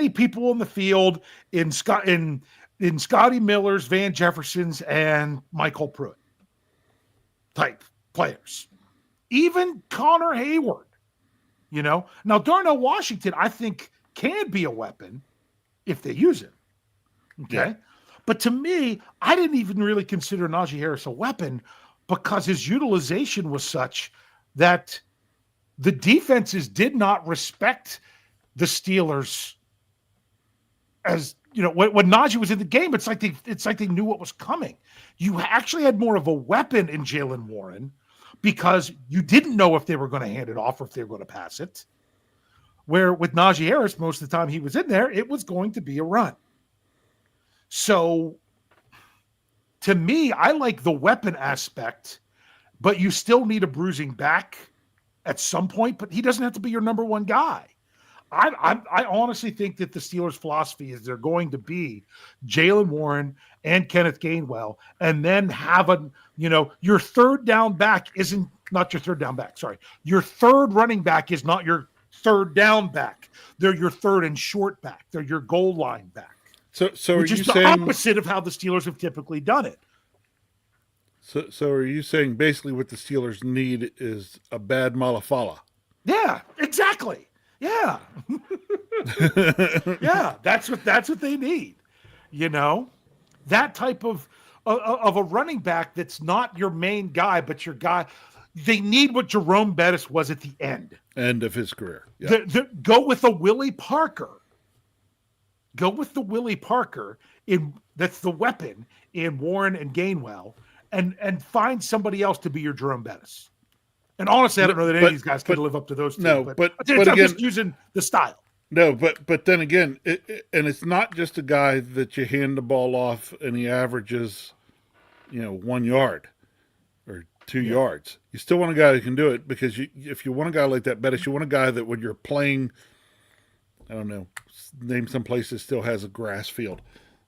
people on the field in Scotty Miller's, Van Jefferson's, and Michael Pruitt type players. Even Connor Hayward, Now Darnell Washington, I think, can be a weapon if they use it. Okay. Yeah. But to me, I didn't even really consider Najee Harris a weapon because his utilization was such that the defenses did not respect the Steelers as when Najee was in the game. It's like they knew what was coming. You actually had more of a weapon in Jaylen Warren because you didn't know if they were going to hand it off or if they were going to pass it. Where with Najee Harris, most of the time he was in there, it was going to be a run. So to me, I like the weapon aspect, but you still need a bruising back at some point, but he doesn't have to be your number one guy. I honestly think that the Steelers' philosophy is they're going to be Jaylen Warren and Kenneth Gainwell, and then have your third down back isn't not your third down back. Sorry. Your third running back is not your third down back. They're your third and short back. They're your goal line back. So which is the opposite of how the Steelers have typically done it. So are you saying basically what the Steelers need is a bad Malafala? Yeah, exactly. Yeah. Yeah, that's what they need. That type of a running back that's not your main guy, but your guy. They need what Jerome Bettis was at the end of his career. Yeah. Go with a Willie Parker. Go with the Willie Parker that's the weapon in Warren and Gainwell, and find somebody else to be your Jerome Bettis. And honestly, I don't know that any of these guys can live up to those two. No, but I'm again, just using the style. No, but then again, and it's not just a guy that you hand the ball off and he averages, 1 yard or 2 yards. You still want a guy who can do it, because if you want a guy like that, Bettis, you want a guy that when you're playing, I don't know, name some place that still has a grass field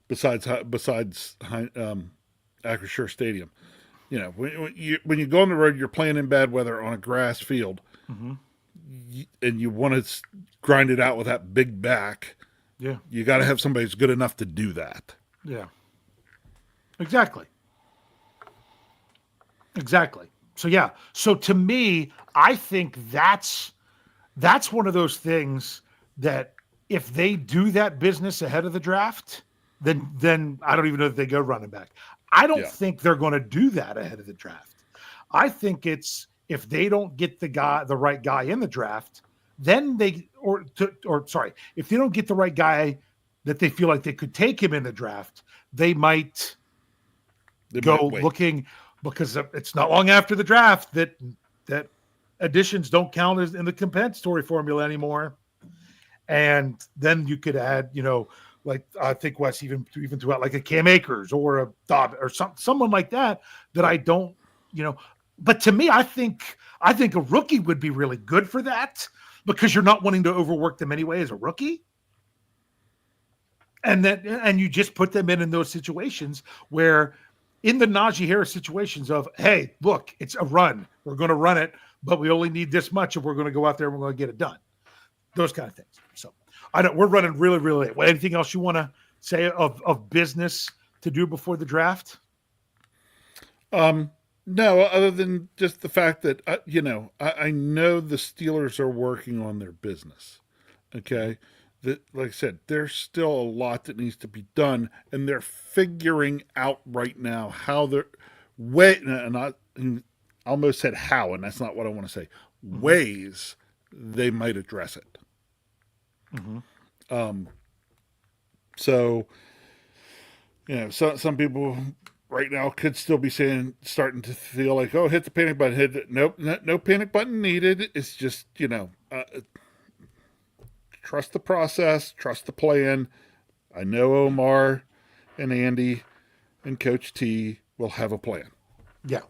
besides Acrisure Stadium. When you go on the road, you're playing in bad weather on a grass field, and you want to grind it out with that big back. Yeah, you got to have somebody who's good enough to do that. Yeah, exactly. So to me, I think that's one of those things that if they do that business ahead of the draft, then I don't even know if they go running back. I don't think they're going to do that ahead of the draft. I think it's if they don't get the right guy in the draft, then if they don't get the right guy that they feel like they could take him in the draft, they might looking, because it's not long after the draft that additions don't count as in the compensatory formula anymore. And then you could add, like I think Wes even threw out like a Cam Akers or a Dobb or someone like that I don't, but to me, I think a rookie would be really good for that, because you're not wanting to overwork them anyway as a rookie. And you just put them in those situations where, in the Najee Harris situations of, hey, look, it's a run. We're going to run it, but we only need this much, and we're going to go out there and we're going to get it done. Those kind of things. So we're running really, really late. Anything else you want to say of business to do before the draft? No, other than just the fact that, I know the Steelers are working on their business. Okay. That, like I said, there's still a lot that needs to be done, and they're figuring out right now how they're I almost said how, and that's not what I want to say. Ways they might address it. So some people right now could still be starting to feel like, oh, hit the panic button. Nope, no panic button needed. It's just, trust the process, trust the plan. I know Omar and Andy and Coach T will have a plan. Yeah.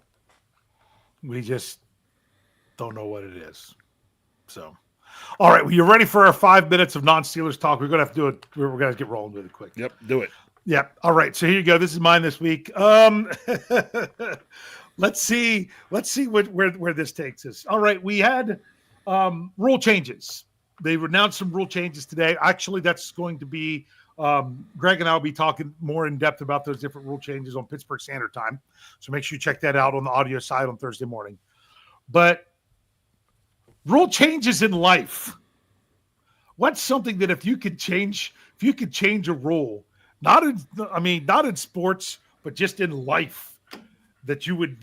We just don't know what it is. So, all right. Well, you're ready for our 5 minutes of non-Steelers talk. We're going to have to do it. We're going to get rolling really quick. Yep. Do it. Yeah. All right. So here you go. This is mine this week. Let's see where this takes us. All right. We had rule changes. They've announced some rule changes today. Actually, that's going to be Greg and I will be talking more in depth about those different rule changes on Pittsburgh Standard Time. So make sure you check that out on the audio side on Thursday morning. But rule changes in life. What's something that if you could change a rule, not in sports, but just in life, that you would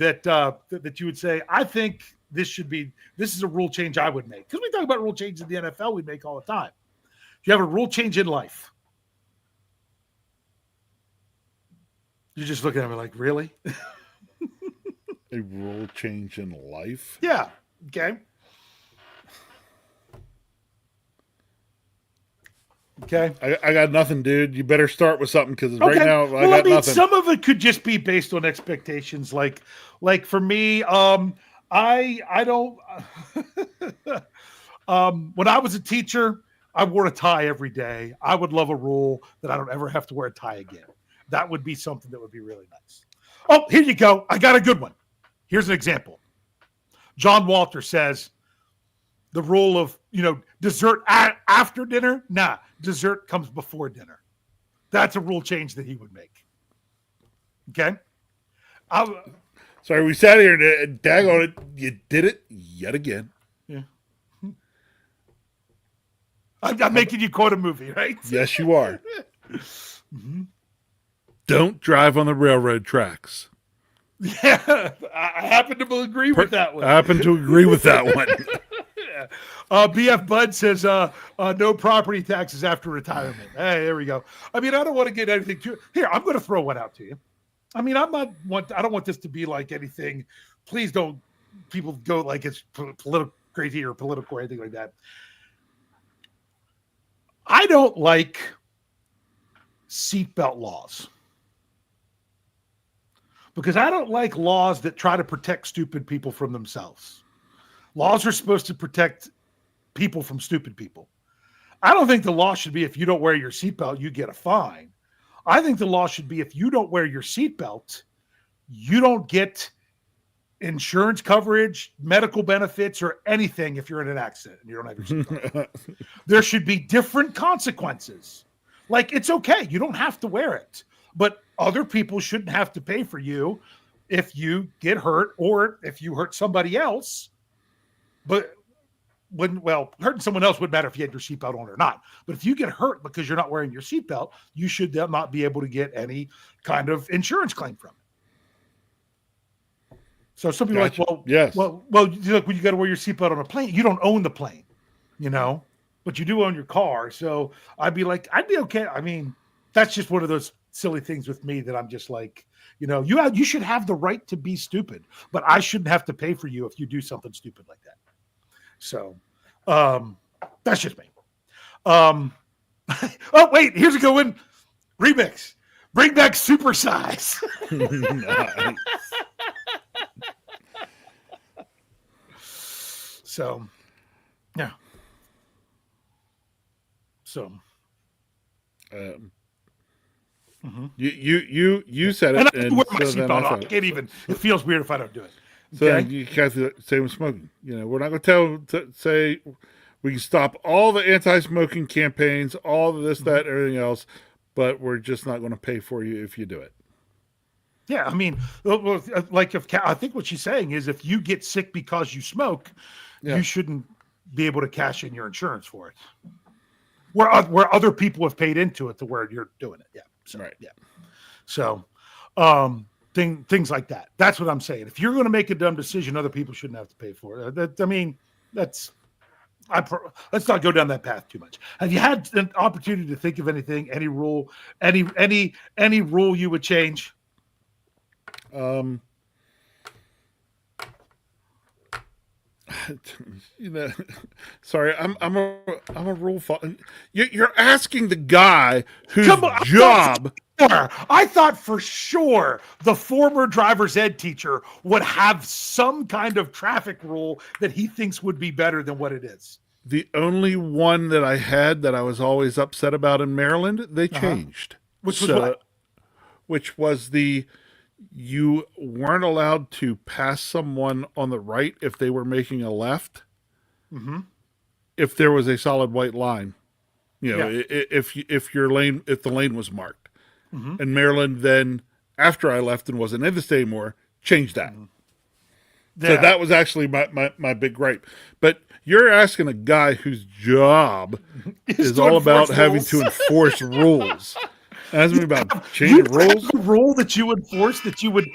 say, I think this is a rule change I would make. Because we talk about rule changes in the NFL we make all the time. If you have a rule change in life, you're just looking at me like, really? A rule change in life? Yeah. Okay. I got nothing, dude. You better start with something, because right now I got nothing. Some of it could just be based on expectations. Like for me, I don't. When I was a teacher, I wore a tie every day. I would love a rule that I don't ever have to wear a tie again. That would be something that would be really nice. Oh, here you go. I got a good one. Here's an example. John Walter says the rule of, dessert after dinner. Nah, dessert comes before dinner. That's a rule change that he would make. Okay. Sorry, we sat here and dag on it. You did it yet again. Yeah. I'm making you quote a movie, right? Yes, you are. Don't drive on the railroad tracks. Yeah, I happen to agree with that one. I happen to agree with that one. BF Bud says no property taxes after retirement. Hey, there we go. I mean, I don't want to get anything too. Here, I'm going to throw one out to you. I mean, I don't want this to be like anything. Please don't people go like it's political crazy or political or anything like that. I don't like seatbelt laws because I don't like laws that try to protect stupid people from themselves. Laws are supposed to protect people from stupid people. I don't think the law should be if you don't wear your seatbelt, you get a fine. I think the law should be if you don't wear your seatbelt, you don't get insurance coverage, medical benefits, or anything if you're in an accident and you don't have your seatbelt. There should be different consequences. Like, it's okay. You don't have to wear it. But other people shouldn't have to pay for you if you get hurt or if you hurt somebody else. But hurting someone else wouldn't matter if you had your seatbelt on or not. But if you get hurt because you're not wearing your seatbelt, you should not be able to get any kind of insurance claim from it. So some people are like, yes. Look, when you got to wear your seatbelt on a plane, you don't own the plane, but you do own your car. So I'd be okay. I mean, that's just one of those silly things with me that I'm just like, you should have the right to be stupid, but I shouldn't have to pay for you if you do something stupid like that. So that's just me. Oh, wait, here's a good one. Remix. Bring back supersize. Nice. So, yeah. So, you said it, and I have to wear my so then seatbelt I on. I can't even. It feels weird if I don't do it. So Okay? you guys say with smoking. We're not going to say we can stop all the anti-smoking campaigns, all of this, that, everything else, but we're just not going to pay for you if you do it. Yeah, I mean, like I think what she's saying is if you get sick because you smoke, you shouldn't be able to cash in your insurance for it. Where other people have paid into it to where you're doing it. Yeah. So, right. Yeah. So, things like that. That's what I'm saying. If you're going to make a dumb decision, other people shouldn't have to pay for it. Let's not go down that path too much. Have you had an opportunity to think of anything, any rule, any rule you would change? Sorry, I'm a rule follower. You're asking the guy whose job. I thought for sure the former driver's ed teacher would have some kind of traffic rule that he thinks would be better than what it is. The only one that I had that I was always upset about in Maryland, they changed. Which was what? Which was you weren't allowed to pass someone on the right if they were making a left. Mm-hmm. If there was a solid white line, if the lane was marked. Mm-hmm. And Maryland then, after I left and wasn't in the state anymore, changed that. Mm-hmm. So that was actually my big gripe. But you're asking a guy whose job is all about having to enforce rules. Asking me about changing rules. A rule that you enforce that you would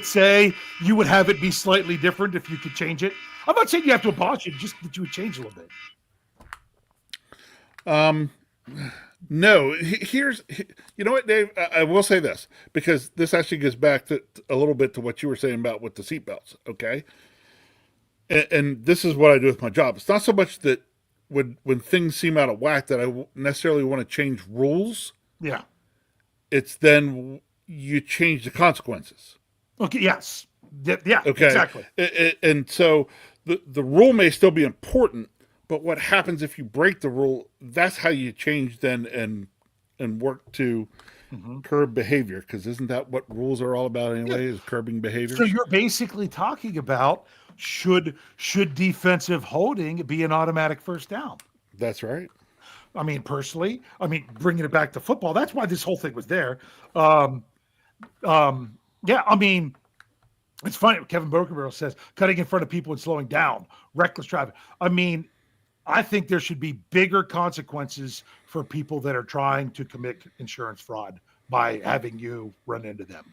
say you would have it be slightly different if you could change it. I'm not saying you have to abolish it, just that you would change a little bit. No, here's you know what, Dave. I will say this because this actually goes back to a little bit to what you were saying about with the seatbelts. Okay, and this is what I do with my job. It's not so much that when things seem out of whack that I necessarily want to change rules. Yeah. It's then you change the consequences. Okay. Yes. Yeah. Okay. Exactly. And so the rule may still be important, but what happens if you break the rule? That's how you change then and work to curb behavior. Because isn't that what rules are all about anyway? Is curbing behavior. So you're basically talking about should defensive holding be an automatic first down? That's right. I mean, personally, bringing it back to football, that's why this whole thing was there. Yeah, I mean, it's funny. Kevin Brokenbarrel says cutting in front of people and slowing down, reckless driving. I mean, I think there should be bigger consequences for people that are trying to commit insurance fraud by having you run into them.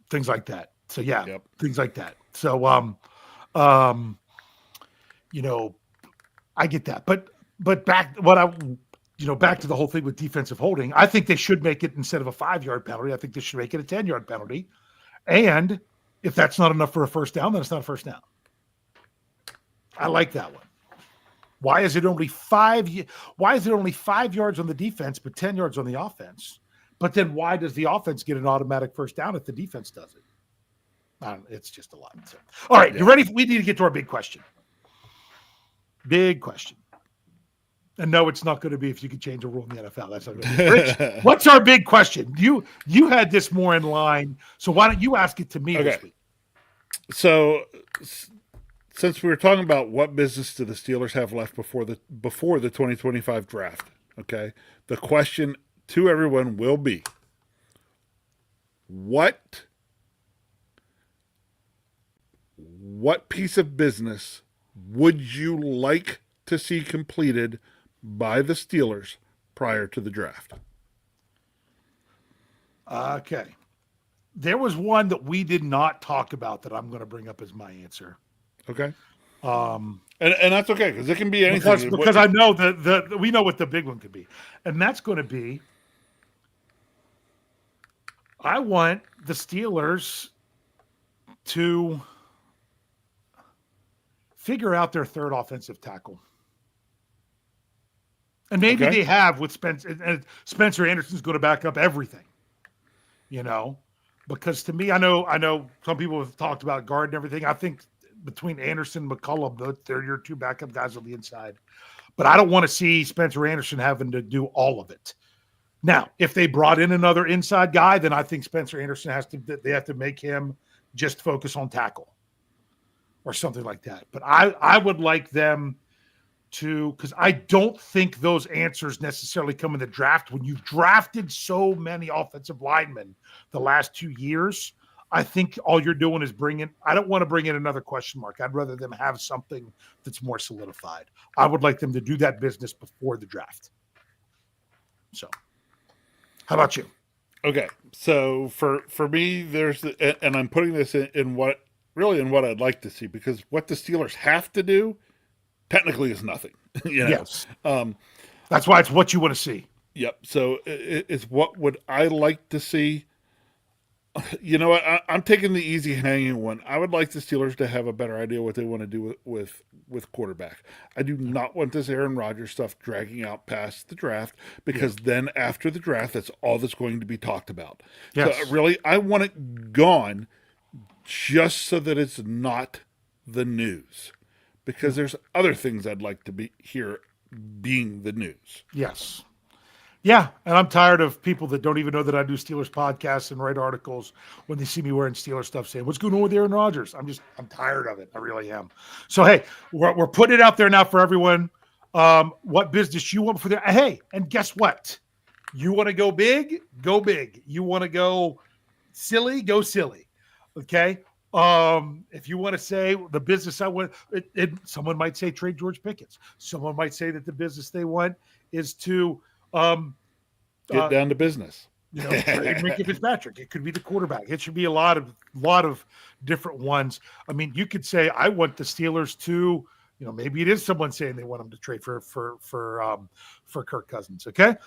Things like that. So yeah, things like that. So, you know, I get that. But back back to the whole thing with defensive holding. I think they should make it, instead of a 5-yard penalty, I think they should make it a 10-yard penalty. And if that's not enough for a first down, then it's not a first down. I like that one. Why is it only 5 yards on the defense, but 10 yards on the offense? But then why does the offense get an automatic first down if the defense does it? It's just a lot. So, all right, you ready? We need to get to our big question. Big question. And no, it's not going to be if you could change a rule in the NFL. That's not going to be. Rich, what's our big question? You had this more in line, so why don't you ask it to me this week? So, since we were talking about what business do the Steelers have left before the 2025 draft, okay, the question to everyone will be, what piece of business would you like to see completed by the Steelers prior to the draft? Okay. There was one that we did not talk about that I'm going to bring up as my answer. Okay. And that's okay, because it can be anything. Because I know we know what the big one could be. And that's going to be, I want the Steelers to figure out their third offensive tackle. And maybe they have with Spencer, and Spencer Anderson's going to back up everything, because to me, I know some people have talked about guard and everything. I think between Anderson and McCullum, they're your two backup guys on the inside, but I don't want to see Spencer Anderson having to do all of it. Now, if they brought in another inside guy, then I think Spencer Anderson they have to make him just focus on tackle or something like that. But I would like them to, because I don't think those answers necessarily come in the draft. When you've drafted so many offensive linemen the last 2 years, I think all you're doing is I don't want to bring in another question mark. I'd rather them have something that's more solidified. I would like them to do that business before the draft. So, how about you? Okay. So for me, and I'm putting this in what I'd like to see, because what the Steelers have to do technically is nothing. Yes. That's why it's what you want to see. Yep. So it's what would I like to see? You know what? I'm taking the easy hanging one. I would like the Steelers to have a better idea what they want to do with quarterback. I do not want this Aaron Rodgers stuff dragging out past the draft, because then after the draft, that's all that's going to be talked about. Yes. So really, I want it gone, just so that it's not the news, because there's other things I'd like to be here being the news. Yes. Yeah, and I'm tired of people that don't even know that I do Steelers podcasts and write articles when they see me wearing Steelers stuff saying, "What's going on with Aaron Rodgers?" I'm tired of it. I really am. So, hey, we're putting it out there now for everyone. What business you want for there? Hey, and guess what? You want to go big? Go big. You want to go silly? Go silly. Okay? If you want to say the business I want, someone might say trade George Pickens. Someone might say that the business they want is to get down to business. Trade Minka Fitzpatrick. It could be the quarterback. It should be a lot of different ones. I mean, you could say I want the Steelers to, maybe it is someone saying they want them to trade for Kirk Cousins. Okay.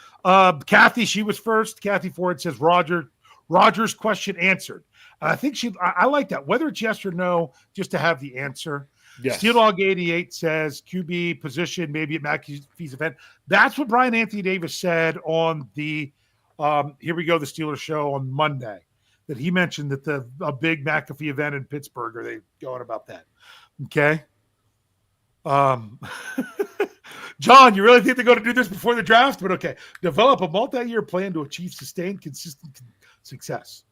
Kathy, she was first. Kathy Ford says Rodgers question answered. And I think I like that. Whether it's yes or no, just to have the answer. Yes. Steel Dog 88 says QB position, maybe at McAfee's event. That's what Brian Anthony Davis said on the Here We Go, the Steelers show on Monday, that he mentioned that a big McAfee event in Pittsburgh. Are they going about that? Okay. John, you really think they're going to do this before the draft? But okay. Develop a multi-year plan to achieve sustained, consistent success.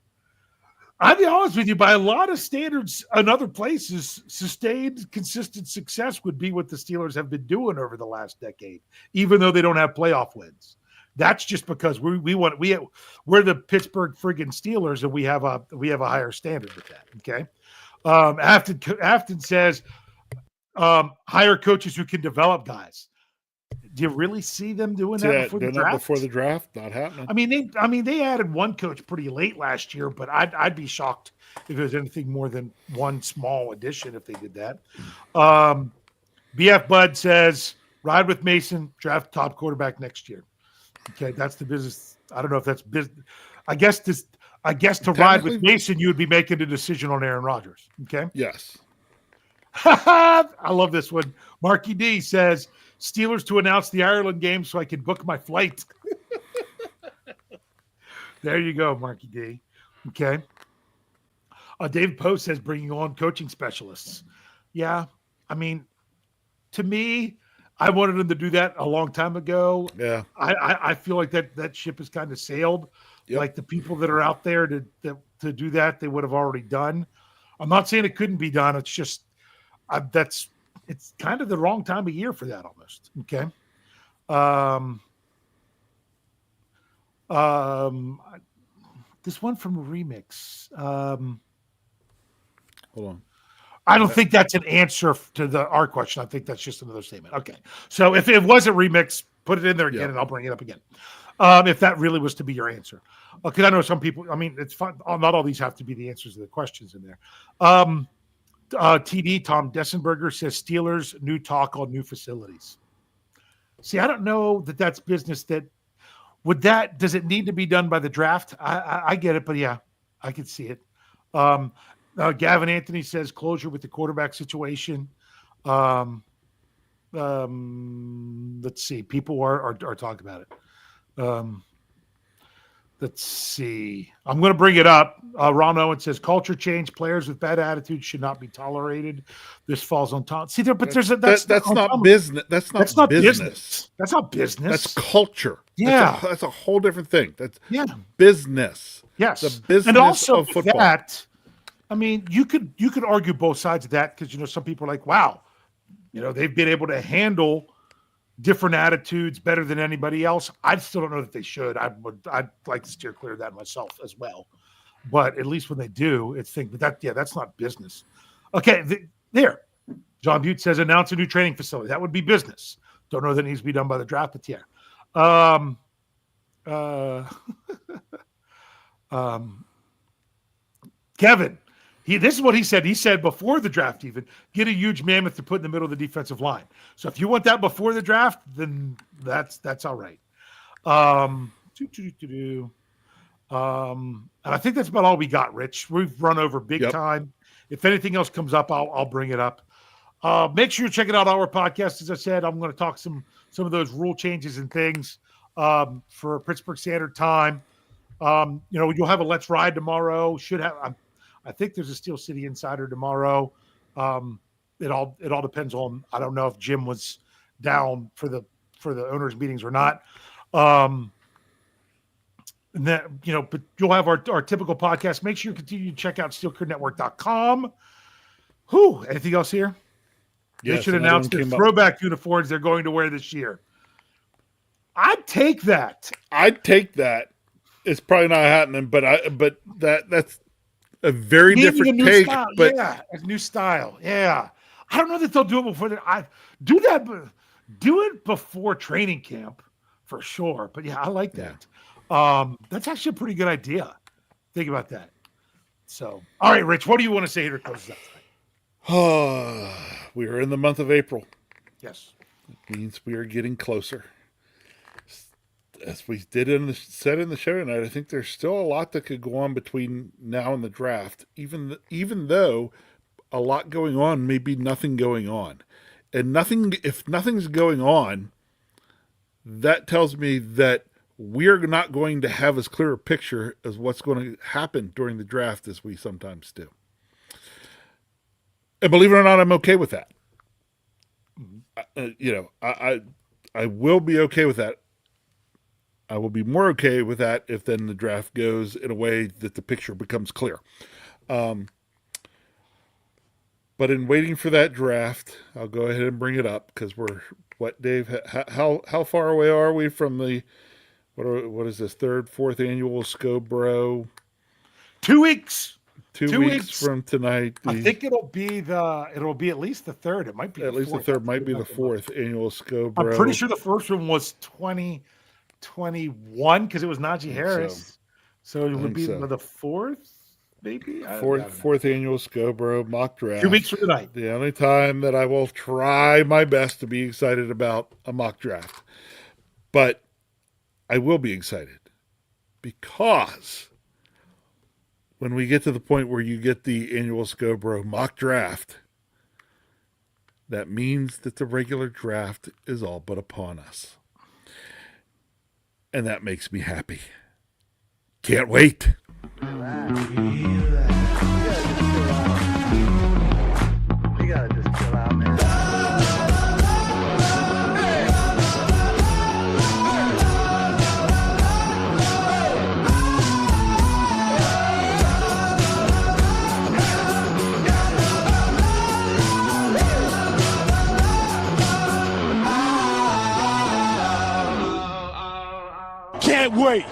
I'll be honest with you, by a lot of standards in other places, sustained, consistent success would be what the Steelers have been doing over the last decade, even though they don't have playoff wins. That's just because we're the Pittsburgh friggin' Steelers, and we have a higher standard with that. Okay. Afton says hire coaches who can develop guys. Do you really see them doing that before the draft? Before the draft, not happening. I mean, they added one coach pretty late last year, but I'd be shocked if it was anything more than one small addition if they did that. BF Bud says, ride with Mason, draft top quarterback next year. Okay, that's the business. I don't know if that's business. I guess to ride with Mason, you would be making a decision on Aaron Rodgers. Okay. Yes. I love this one. Marky D says, Steelers to announce the Ireland game so I can book my flight. There you go, Marky D. Okay. David Poe says, bringing on coaching specialists. Yeah. I mean, to me, I wanted them to do that a long time ago. Yeah. I feel like that ship has kind of sailed. Yep. Like the people that are out there to do that, they would have already done. I'm not saying it couldn't be done. It's just it's kind of the wrong time of year for that almost. Okay. This one from a remix. Hold on. I don't think that's an answer to our question. I think that's just another statement. Okay. So if it was a remix, put it in there again and I'll bring it up again. If that really was to be your answer. Because I know some people, I mean, it's fun. Not all these have to be the answers to the questions in there. TD, Tom Dessenberger says Steelers, new talk on new facilities. See, I don't know that that's business does it need to be done by the draft? I get it, but yeah, I can see it. Gavin Anthony says closure with the quarterback situation. Let's see. People are talking about it. Let's see. I'm going to bring it up. Ron Owen says culture change. Players with bad attitudes should not be tolerated. This falls on top. See there, but that's not business. That's not business. That's not business. That's culture. Yeah, that's a whole different thing. That's business. Yes, the business and also of football. That, I mean, you could argue both sides of that because some people are like, wow, they've been able to handle different attitudes better than anybody else. I still don't know that they should. I'd like to steer clear of that myself as well. But at least when they do, it's that's not business. Okay, there. John Butte says announce a new training facility. That would be business. Don't know that it needs to be done by the draft, but yeah. Kevin, this is what he said. He said before the draft, even get a huge mammoth to put in the middle of the defensive line. So if you want that before the draft, then that's all right. And I think that's about all we got, Rich. We've run over big time. If anything else comes up, I'll bring it up. Make sure you're checking out our podcast. As I said, I'm going to talk some of those rule changes and things for Pittsburgh Standard Time. You'll have a Let's Ride tomorrow. I think there's a Steel City Insider tomorrow. It all depends on. I don't know if Jim was down for the owners' meetings or not. And then but you'll have our typical podcast. Make sure you continue to check out SteelCareerNetwork.com. Anything else here? They should announce the throwback uniforms they're going to wear this year. I'd take that. It's probably not happening, but that's a very different take. Style. But a new style. Yeah, I don't know that they'll do it before. I do that, but do it before training camp for sure. But yeah, I like that. That's actually a pretty good idea. Think about that. So, all right, Rich, what do you want to say here to close that tonight? We are in the month of April. Yes, it means we are getting closer. As we said in the show tonight, I think there's still a lot that could go on between now and the draft, even though a lot going on may be nothing going on. And if nothing's going on, that tells me that we're not going to have as clear a picture as what's going to happen during the draft as we sometimes do. And believe it or not, I'm okay with that. I will be okay with that. I will be more okay with that if then the draft goes in a way that the picture becomes clear. But in waiting for that draft, I'll go ahead and bring it up because Dave? How far away are we from the what is this fourth annual Scho Bro? 2 weeks. 2 weeks from tonight. I think it'll be at least the third. It might be at least the third. Might be the fourth annual Scho Bro. I'm pretty sure the first one was 2021 because it was Najee Harris. So it would be the fourth. maybe. I don't know. Fourth annual Scho Bro mock draft. 2 weeks from tonight. The only time that I will try my best to be excited about a mock draft. But I will be excited because when we get to the point where you get the annual Scho Bro mock draft, that means that the regular draft is all but upon us. And that makes me happy. Can't wait. You gotta just chill out, man. Can't wait.